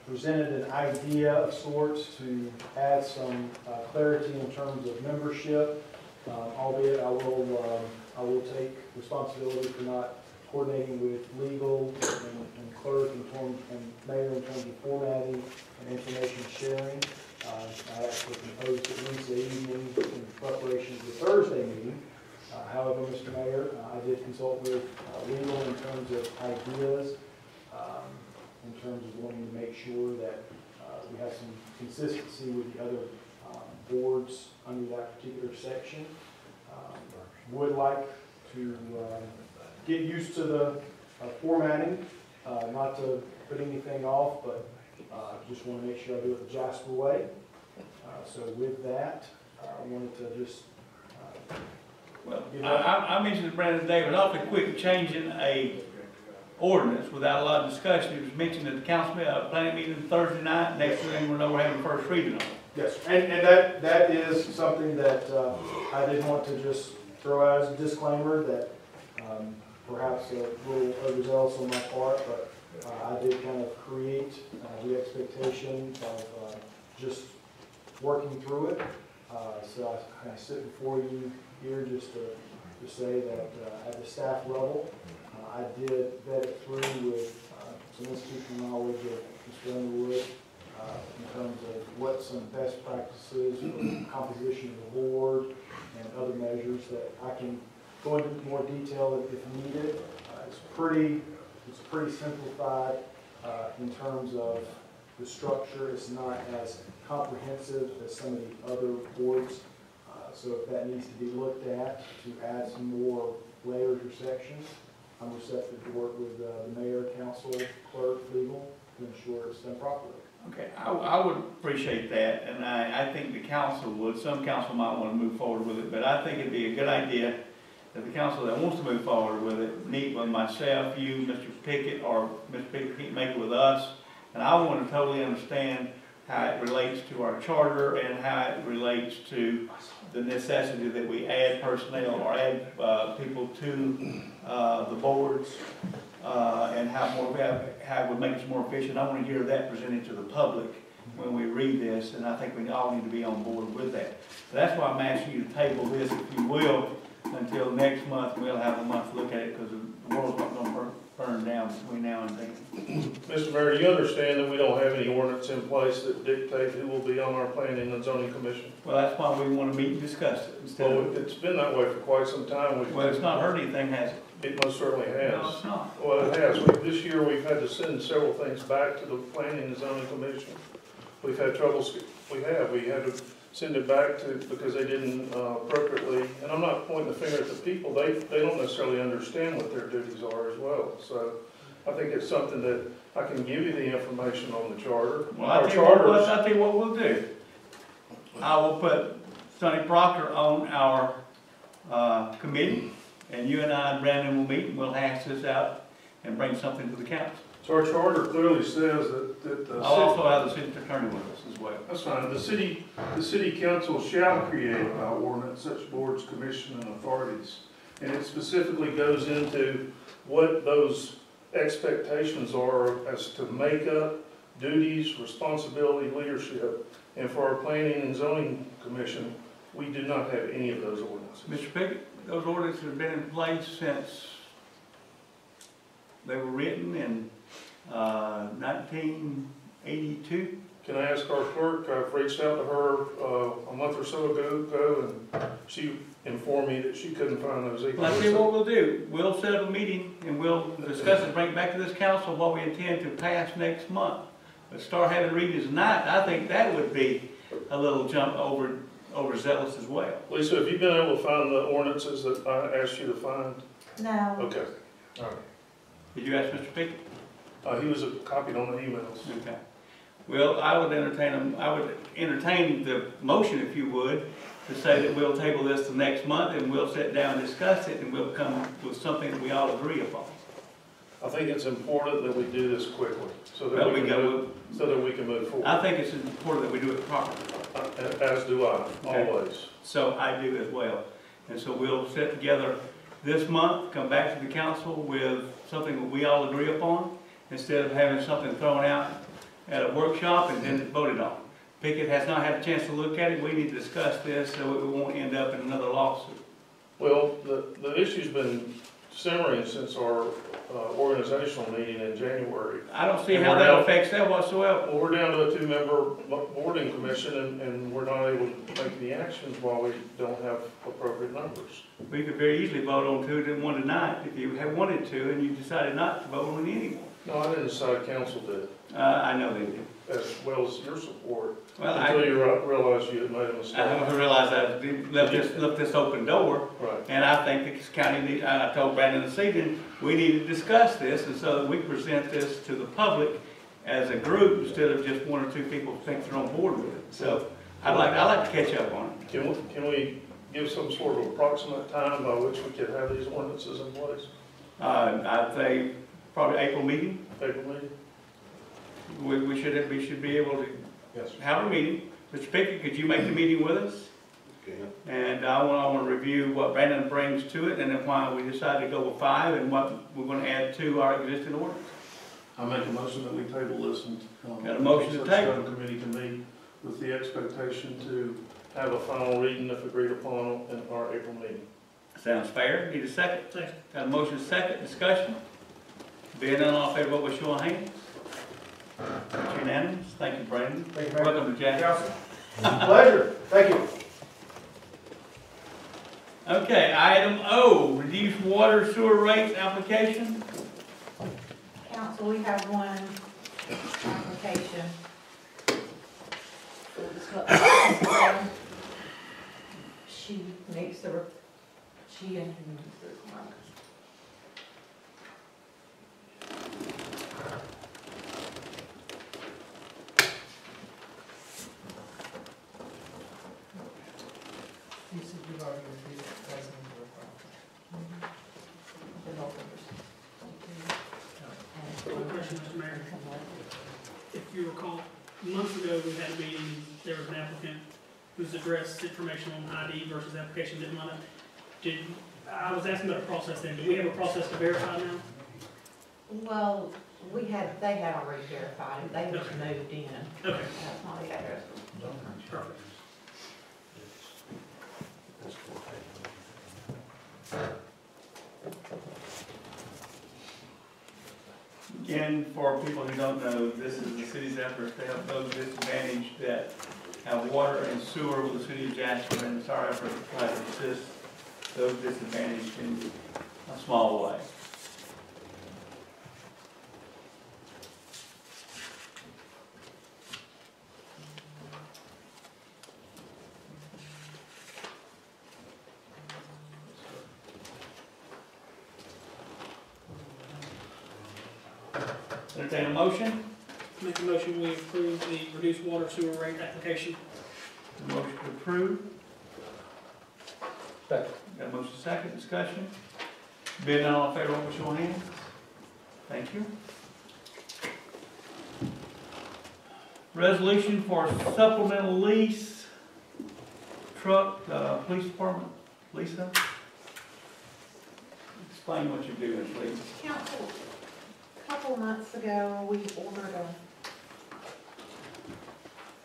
presented an idea of sorts to add some clarity in terms of membership, albeit I will take responsibility for not coordinating with legal and clerk and mayor in terms of formatting and information sharing. I actually composed it Wednesday evening in preparation for the Thursday meeting. However, Mr. Mayor, I did consult with legal in terms of ideas, in terms of wanting to make sure that we have some consistency with the other boards under that particular section. Would like to get used to the formatting, not to put anything off, but just want to make sure I do it the Jasper way. So with that, I wanted to just Well, I mentioned to Brandon today, but awfully quick changing a ordinance without a lot of discussion. It was mentioned at the council planning meeting Thursday night. Next thing we know, we're having first reading on it. yes, and that is something that I did want to just throw out as a disclaimer that perhaps a little overzealous on my part, but I did kind of create the expectation of just working through it. So I kind of sit before you here just to say that at the staff level, I did vet it through with some institutional knowledge of Mr. Underwood in terms of what some best practices for composition of the board and other measures that I can go into more detail if needed. It's pretty simplified in terms of the structure. It's not as comprehensive as some of the other boards. So if that needs to be looked at to add some more layers or sections, I'm receptive to work with the mayor, council, clerk, legal to ensure it's done properly. Okay, I would appreciate that, and I think the council would. Some council might want to move forward with it, but I think it'd be a good idea that the council that wants to move forward with it, meet with myself, you, Mr. Pickett, or Mr. Pickett can make it with us, and I want to totally understand how it relates to our charter and how it relates to the necessity that we add personnel or add people to the boards and how it would make us more efficient. I want to hear that presented to the public when we read this, and I think we all need to be on board with that. So that's why I'm asking you to table this, if you will, until next month. We'll have a month to look at it because the world's not going to burn down between now and then. Mr. Mayor, do you understand that we don't have any ordinance in place that dictate who will be on our planning and zoning commission? Well, that's why we want to meet and discuss it instead of... It's been that way for quite some time. Well, it's not hurt anything, has it? It most certainly has. No, it's not. Well, it has. This year, we've had to send several things back to the planning and zoning commission. We've had troubles. We had to send it back because they didn't appropriately, and I'm not pointing the finger at the people, they don't necessarily understand what their duties are as well. So I think it's something that I can give you the information on the charter. Well, I'll tell you what we'll do. I will put Sonny Proctor on our committee, and you and I and Brandon will meet, and we'll hash this out and bring something to the council. So our charter clearly says that the I'll also have the city attorney with us as well. That's fine. The city council shall create by ordinance such boards, commission, and authorities. And it specifically goes into what those expectations are as to makeup, duties, responsibility, leadership. And for our planning and zoning commission, we do not have any of those ordinances. Mr. Pickett, those ordinances have been in place since they were written in 1982. Can I ask our clerk, I've reached out to her a month or so ago, and she informed me that she couldn't find those either. Well, I tell you what we'll do. We'll set up a meeting and we'll discuss it, bring it back to this council what we intend to pass next month. But start having readings tonight, I think that would be a little jump overzealous as well. Lisa, have you been able to find the ordinances that I asked you to find? No. Okay. All right. Did you ask Mr. Pickett? He was copied on the emails. Okay. Well, I would entertain the motion, if you would, to say that we'll table this to next month and we'll sit down and discuss it and we'll come with something that we all agree upon. I think it's important that we do this quickly so that we can move forward. I think it's important that we do it properly. As do I, Okay. always. So I do as well. And so we'll sit together this month, come back to the council with something that we all agree upon, instead of having something thrown out at a workshop and then voted on. Pickett has not had a chance to look at it. We need to discuss this so we won't end up in another lawsuit. Well, the issue's been simmering since our organizational meeting in January. I don't see how that affects that whatsoever. Well, we're down to a 2-member boarding commission and we're not able to make any actions while we don't have appropriate numbers. We could very easily vote on 2 to 1 tonight if you had wanted to and you decided not to vote on any more. No, I didn't decide, council did, I know they did. as well as your support, Well, until you realized you had made a mistake. I realized I left this open door. Right. And I think this county needs, I told Brandon this evening, we need to discuss this, and so that we present this to the public as a group, instead of just 1 or 2 people who think they're on board with it. So I'd like to catch up on it. Can we give some sort of approximate time by which we could have these ordinances in place? I'd say probably April meeting. April meeting? We should be able to have a meeting. Mr. Pickett, could you make the meeting with us? Okay. And I want to review what Brandon brings to it, and then why we decided to go with 5, and what we're going to add to our existing ordinance. I make a motion that we table this and. Got a motion to table. The committee can meet with the expectation to have a final reading if agreed upon in our April meeting. Sounds fair. Need a second? Second. Got a motion second, discussion? Being none, all in favor, vote by show of hands. It's unanimous. Thank you, Brandon. Thank you, Mayor. Welcome to Jasper. Pleasure, thank you. Okay, item O, reduced water sewer rates application. Council, we have one application. She needs the, she and he needs the requirements. You said you've already reviewed it, that's in the Quick question, Mr. Mayor. If you recall, months ago, we had a meeting, there was an applicant whose address information on ID versus application didn't line up. I was asking about a process then. Do we have a process to verify now? Well, they had already verified it, they just moved in. Okay, That's not the address. perfect. Again, for people who don't know, this is the city's efforts to help those disadvantaged that have water and sewer with the city of Jasper, and it's our effort to try to assist those disadvantaged in a small way. Entertain a motion? Make a motion, we approve the reduced water sewer rate application. Motion to approve. Second. Got a motion second, discussion. Being none, all in favor, vote by show of hands. Thank you. Resolution for supplemental lease, truck, police department, Lisa? Explain what you're doing, please. Council, a couple months ago, we ordered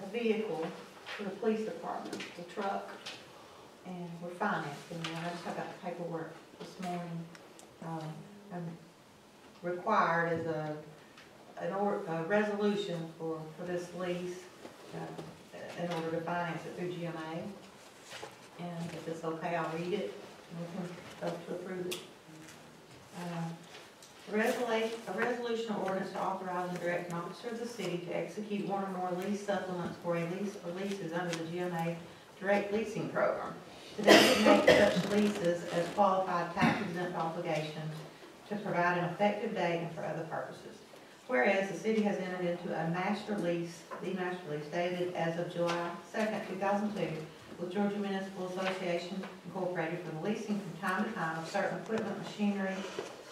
a vehicle for the police department, the truck, and we're financing it. I just got the paperwork this morning. I'm required as a resolution for this lease in order to finance it through GMA. And if it's okay, I'll read it and we can vote to approve it. A resolution or ordinance to authorize and direct an officer of the city to execute one or more lease supplements for a lease or leases under the GMA direct leasing program, to designate such leases as qualified tax-exempt obligations, to provide an effective date and for other purposes. Whereas the city has entered into the master lease dated as of July 2nd, 2002, with Georgia Municipal Association Incorporated for the leasing from time to time of certain equipment, machinery,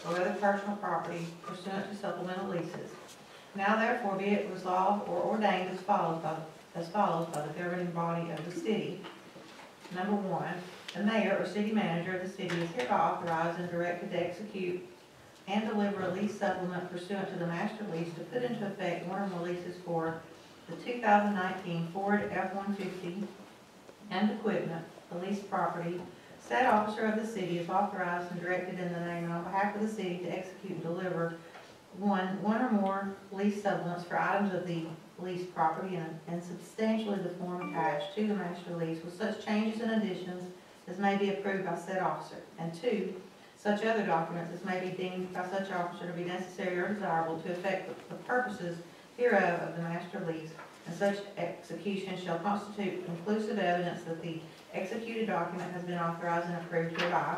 or other personal property pursuant to supplemental leases. Now therefore be it resolved or ordained as follows by the governing body of the city. Number one, the mayor or city manager of the city is hereby authorized and directed to execute and deliver a lease supplement pursuant to the master lease to put into effect one or more leases for the 2019 Ford F-150 and equipment, the leased property. Said officer of the city is authorized and directed in the name and on behalf of the city to execute and deliver one or more lease supplements for items of the leased property and substantially the form attached to the master lease with such changes and additions as may be approved by said officer. And two, such other documents as may be deemed by such officer to be necessary or desirable to effect the purposes hereof of the master lease, and such execution shall constitute conclusive evidence that the executed document has been authorized and approved hereby.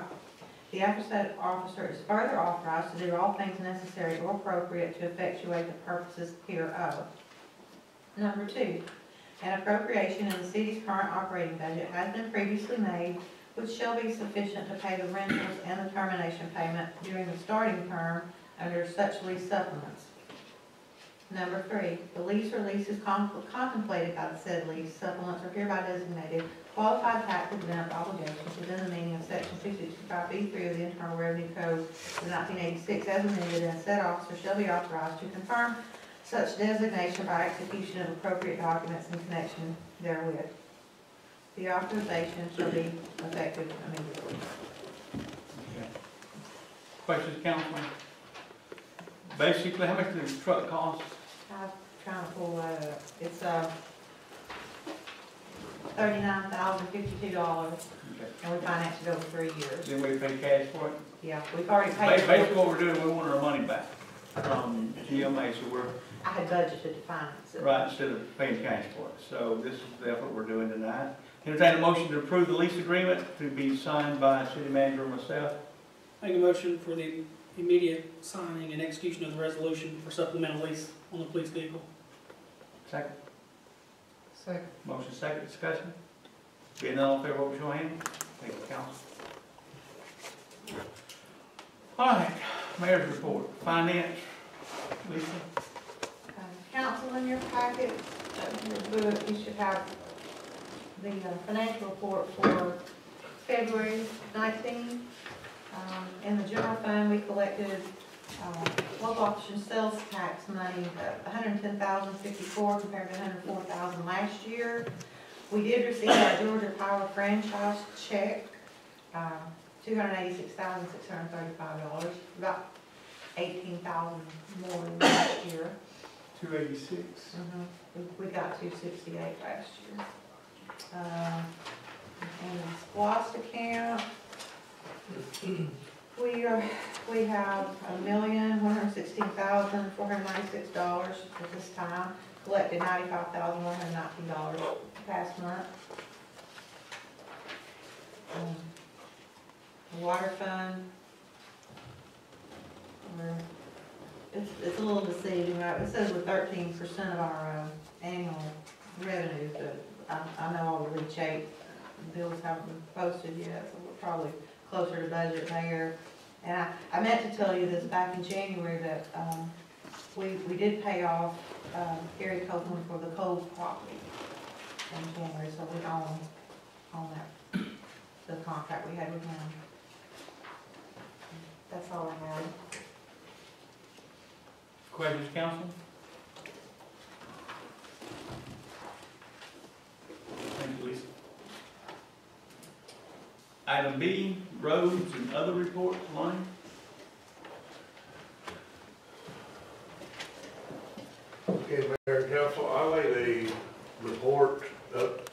The aforesaid officer is further authorized to do all things necessary or appropriate to effectuate the purposes hereof. Number two, an appropriation in the city's current operating budget has been previously made, which shall be sufficient to pay the rentals and the termination payment during the starting term under such lease supplements. Number three, the lease or leases contemplated by the said lease supplements are hereby designated qualified tax-exempt obligations within the meaning of section 265B3 of the Internal Revenue Code of 1986 as amended, and said officer shall be authorized to confirm such designation by execution of appropriate documents in connection therewith. The authorization shall be effective immediately. Questions, Councilman? Basically, how much does the truck cost? I'm trying to pull that up. It's $39,052, and we financed it over 3 years. Then we pay cash for it? Yeah, we've already paid. Basically, what we're doing, we want our money back from GMA, so we're, I had budgeted to finance it. right, instead of paying cash for it. So this is the effort we're doing tonight. Entertain a motion to approve the lease agreement to be signed by city manager and myself. Make a motion for the immediate signing and execution of the resolution for supplemental lease on the police vehicle. Second. Second. Motion second, discussion. Being none, all in favor, vote with your hand. Thank you, council. All right, mayor's report. Finance, Lisa. Council, in your packet, your book, you should have the financial report for February 19. In the general fund, we collected local option sales tax money, $110,054 compared to $104,000 last year. We did receive our Georgia Power franchise check, $286,635, about $18,000 more than last year. 286. We got 268 last year. And the SPOS account, we have $1,116,496 at this time. Collected $95,119 past month. The water fund, it's a little deceiving, right? It says we're 13% of our annual revenue, but I know all the leachate bills haven't been posted yet, so we're probably closer to budget, Mayor. And I meant to tell you this back in January that, we did pay off, Gary Copeland for the Cove property in January, so we own that, the contract we had with him. That's all I have. Questions, council? Thank you, Lisa. Item B, roads and other reports, Lonnie? Okay, Mayor and Council, I laid a report up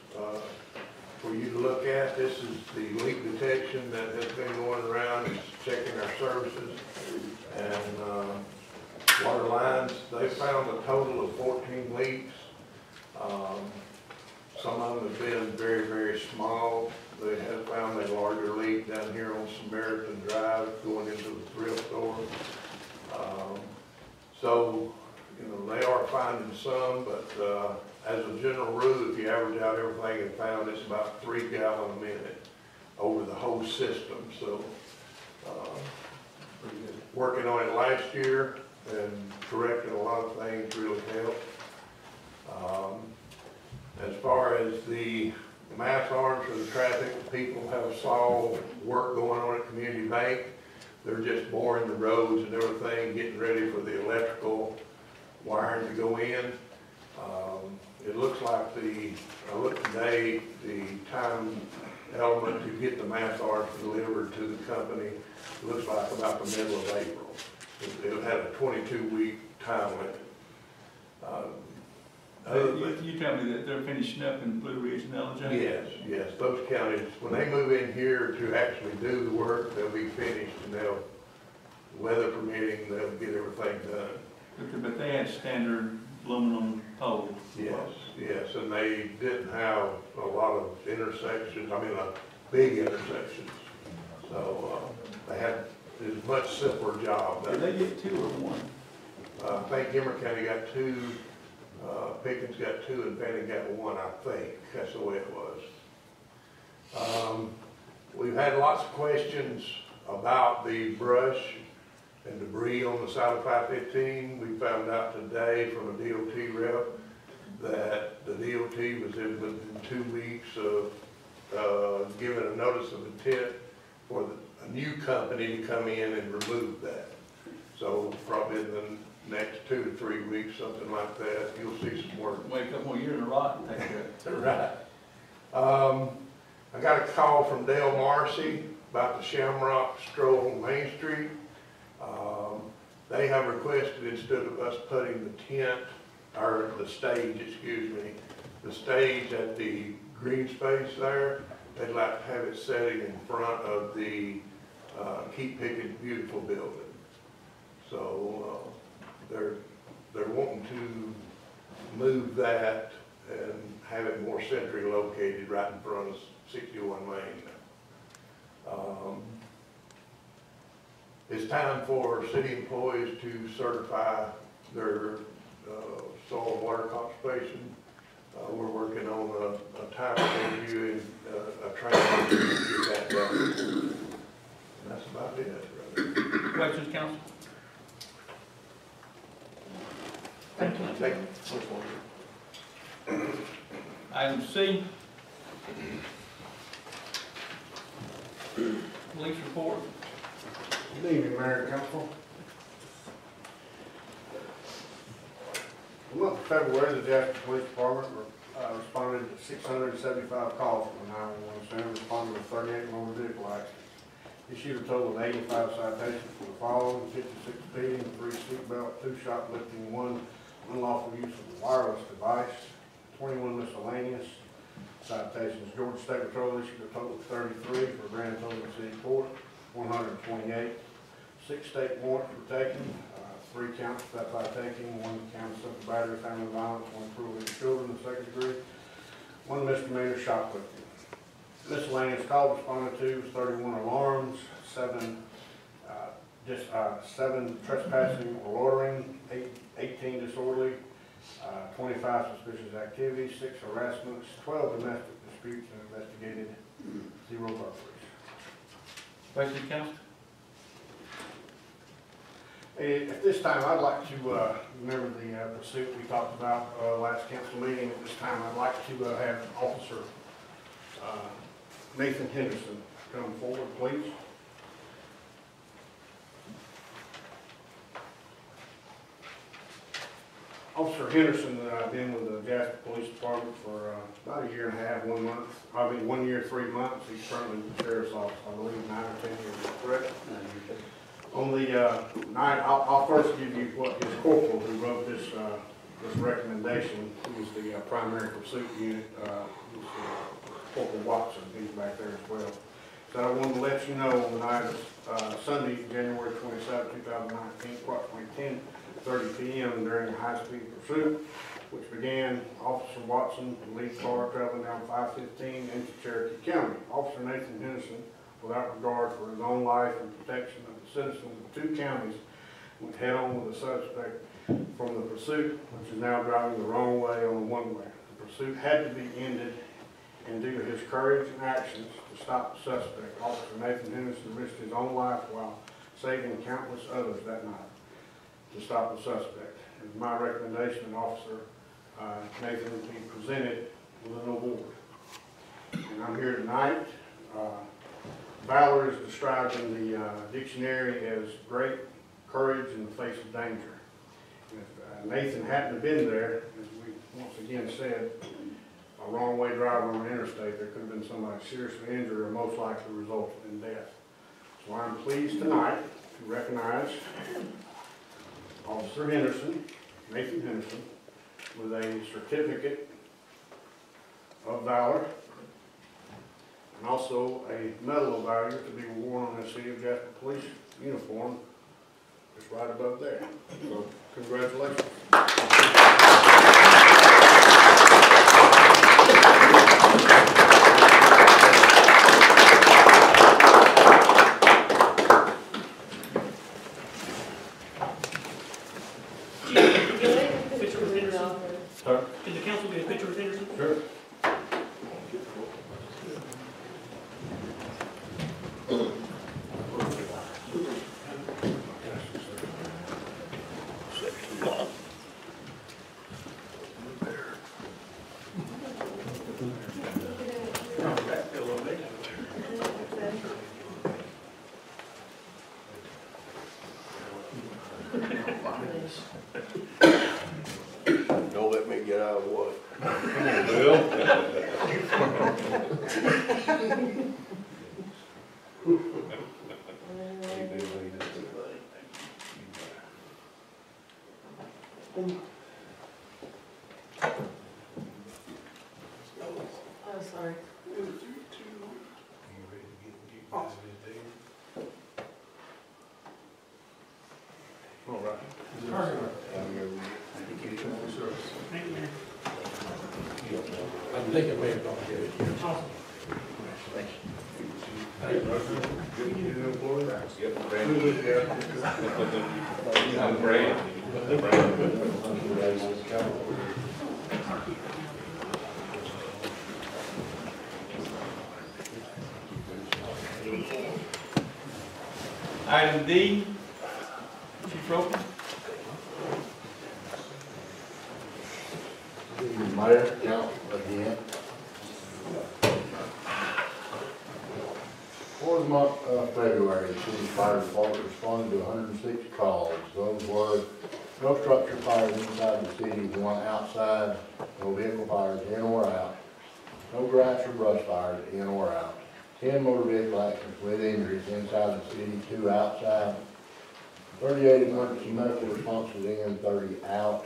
for you to look at. This is the leak detection that has been going around. It's checking our services and water lines. They found a total of 14 leaks. Some of them have been very, very small. They have found a larger leak down here on Samaritan Drive going into the thrift store. So, you know, they are finding some, but as a general rule, if you average out everything and found, it's about 3 gallons a minute over the whole system. So, working on it last year and correcting a lot of things really helped. As far as the mass arms for the traffic, people have saw work going on at Community Bank. They're just boring the roads and everything, getting ready for the electrical wiring to go in. It looks like I looked today, the time element to get the mass arms delivered to the company looks like about the middle of April. It had a 22-week time limit. You tell me that they're finishing up in Blue Ridge and LJ? Yes, those counties, when they move in here to actually do the work, they'll be finished and they'll, weather permitting, they'll get everything done. But they had standard aluminum poles. Yes, and they didn't have a lot of intersections, big intersections. So, they had, it was a much simpler job. Did they get 2 or 1? I think Emmer County got 2, Pickens got 2, and Fanning got 1, I think. That's the way it was. We've had lots of questions about the brush and debris on the side of 515. We found out today from a DOT rep that the DOT was within 2 weeks of giving a notice of intent for a new company to come in and remove that. So probably in the next 2 to 3 weeks, something like that, you'll see some work. Wait a couple more years in a rot and take care. Right. I got a call from Dale Marcy about the Shamrock Stroll on Main Street. They have requested, instead of us putting the tent, or the stage, the stage at the green space there, they'd like to have it setting in front of the Keep Pickens Beautiful building. So they're wanting to move that and have it more centrally located right in front of 61 Main. It's time for city employees to certify their soil and water conservation. We're working on a time review and a training to get that done. And that's about it. Questions, council? Thank you. Item C. Police report. Good evening, Mayor and Council. In the month of February, the Jasper Police Department responded to 675 calls from the 911 center, responding to 38 motor vehicle accidents. Issued a total of 85 citations for the following: 56 speeding, 3 seatbelt, 2 shoplifting, 1 unlawful use of a wireless device, 21 miscellaneous citations. Georgia State Patrol issued a total of 33 for a grand total in city court, 128. 6 state warrants were taken, 3 counts of that by taking, 1 count of simple battery, family violence, 1 cruelty to children in the 2nd degree, 1 misdemeanor shoplifting. Miscellaneous calls responded to was 31 alarms, 7 trespassing or loitering, 18 disorderly, 25 suspicious activities, 6 harassments, 12 domestic disputes and investigated, 0 burglaries. Vice City Council? At this time, I'd like to, remember the pursuit we talked about last council meeting. At this time, I'd like to have Officer Nathan Henderson come forward, please. Officer Henderson, I've been with the Jasper Police Department for about a year and a half, 1 month. 1 year, 3 months. He's currently with the Sheriff's Office, I believe, 9 or 10 years, correct? On the night, I'll first give you what his corporal who wrote this recommendation. He was the primary pursuit unit. Corporal Watson, he's back there as well. So I wanted to let you know on the night of Sunday, January 27, 2019, approximately 10:30 p.m. during a high-speed pursuit, which began Officer Watson, the lead car traveling down 515 into Cherokee County. Officer Nathan Henderson, without regard for his own life and protection of the citizens of 2 counties, went head-on with the suspect from the pursuit, which is now driving the wrong way on a one-way. The pursuit had to be ended, and due to his courage and actions to stop the suspect, Officer Nathan Henderson risked his own life while saving countless others that night to stop the suspect. It is my recommendation that Officer Nathan be presented with an award. And I'm here tonight. Valor is described in the dictionary as great courage in the face of danger. If Nathan hadn't have been there, as we once again said, a wrong way driver on the interstate, there could have been somebody seriously injured or most likely resulted in death. So I'm pleased tonight to recognize Officer Henderson, Nathan Henderson, with a certificate of valor and also a medal of valor to be worn on the City of Jasper Police uniform, just right above there. So, congratulations. Can the council get a picture with Henderson? Sure. Don't let me get out of the way. Come on, Bill. Oh, sorry. All right. Thank you, man. I think it may have gone good. Awesome. Item D, Chief Roper. Mayor, count again. For the month of February, the city fire department responded to 106 calls. Those were no structure fires inside the city, 1 outside, no vehicle fires in or out, no grass or brush fires in or out, 10 motor vehicle accidents with injuries inside the city, 2 outside, 38 emergency medical responses in, 30 out,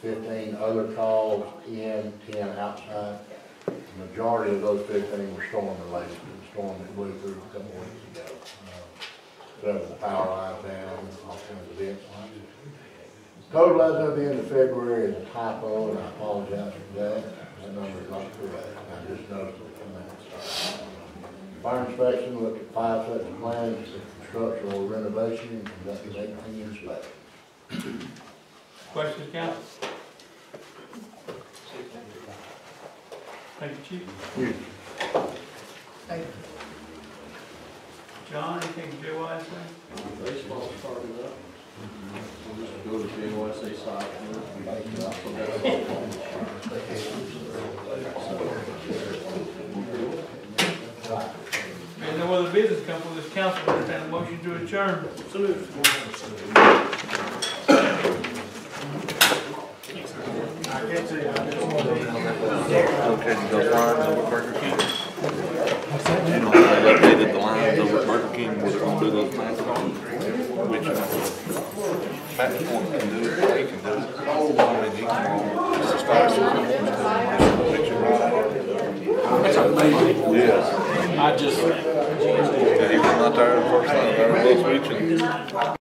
15 other calls in, 10 outside. The majority of those 15 were storm related, the storm that blew through a couple weeks ago. Several power lines down, all kinds of events. Total as of the end of February is a typo, and I apologize for that. That number is not correct. I just noticed it from that. Fire inspection looked at 5 sets of plans for structural renovation and conducted 18 inspections. Questions, council? Thank you, Chief. Thank you. John, anything business come for this council, entertain a motion to adjourn. So moved. Okay, to go lines over at Burger King. You know, they updated the lines over at Burger King, where they're gonna do those match points. Which, match point can do it, they can do it. Only need to, it's a start. That's amazing. Yes. I just. He was not there the first time, there was reaching.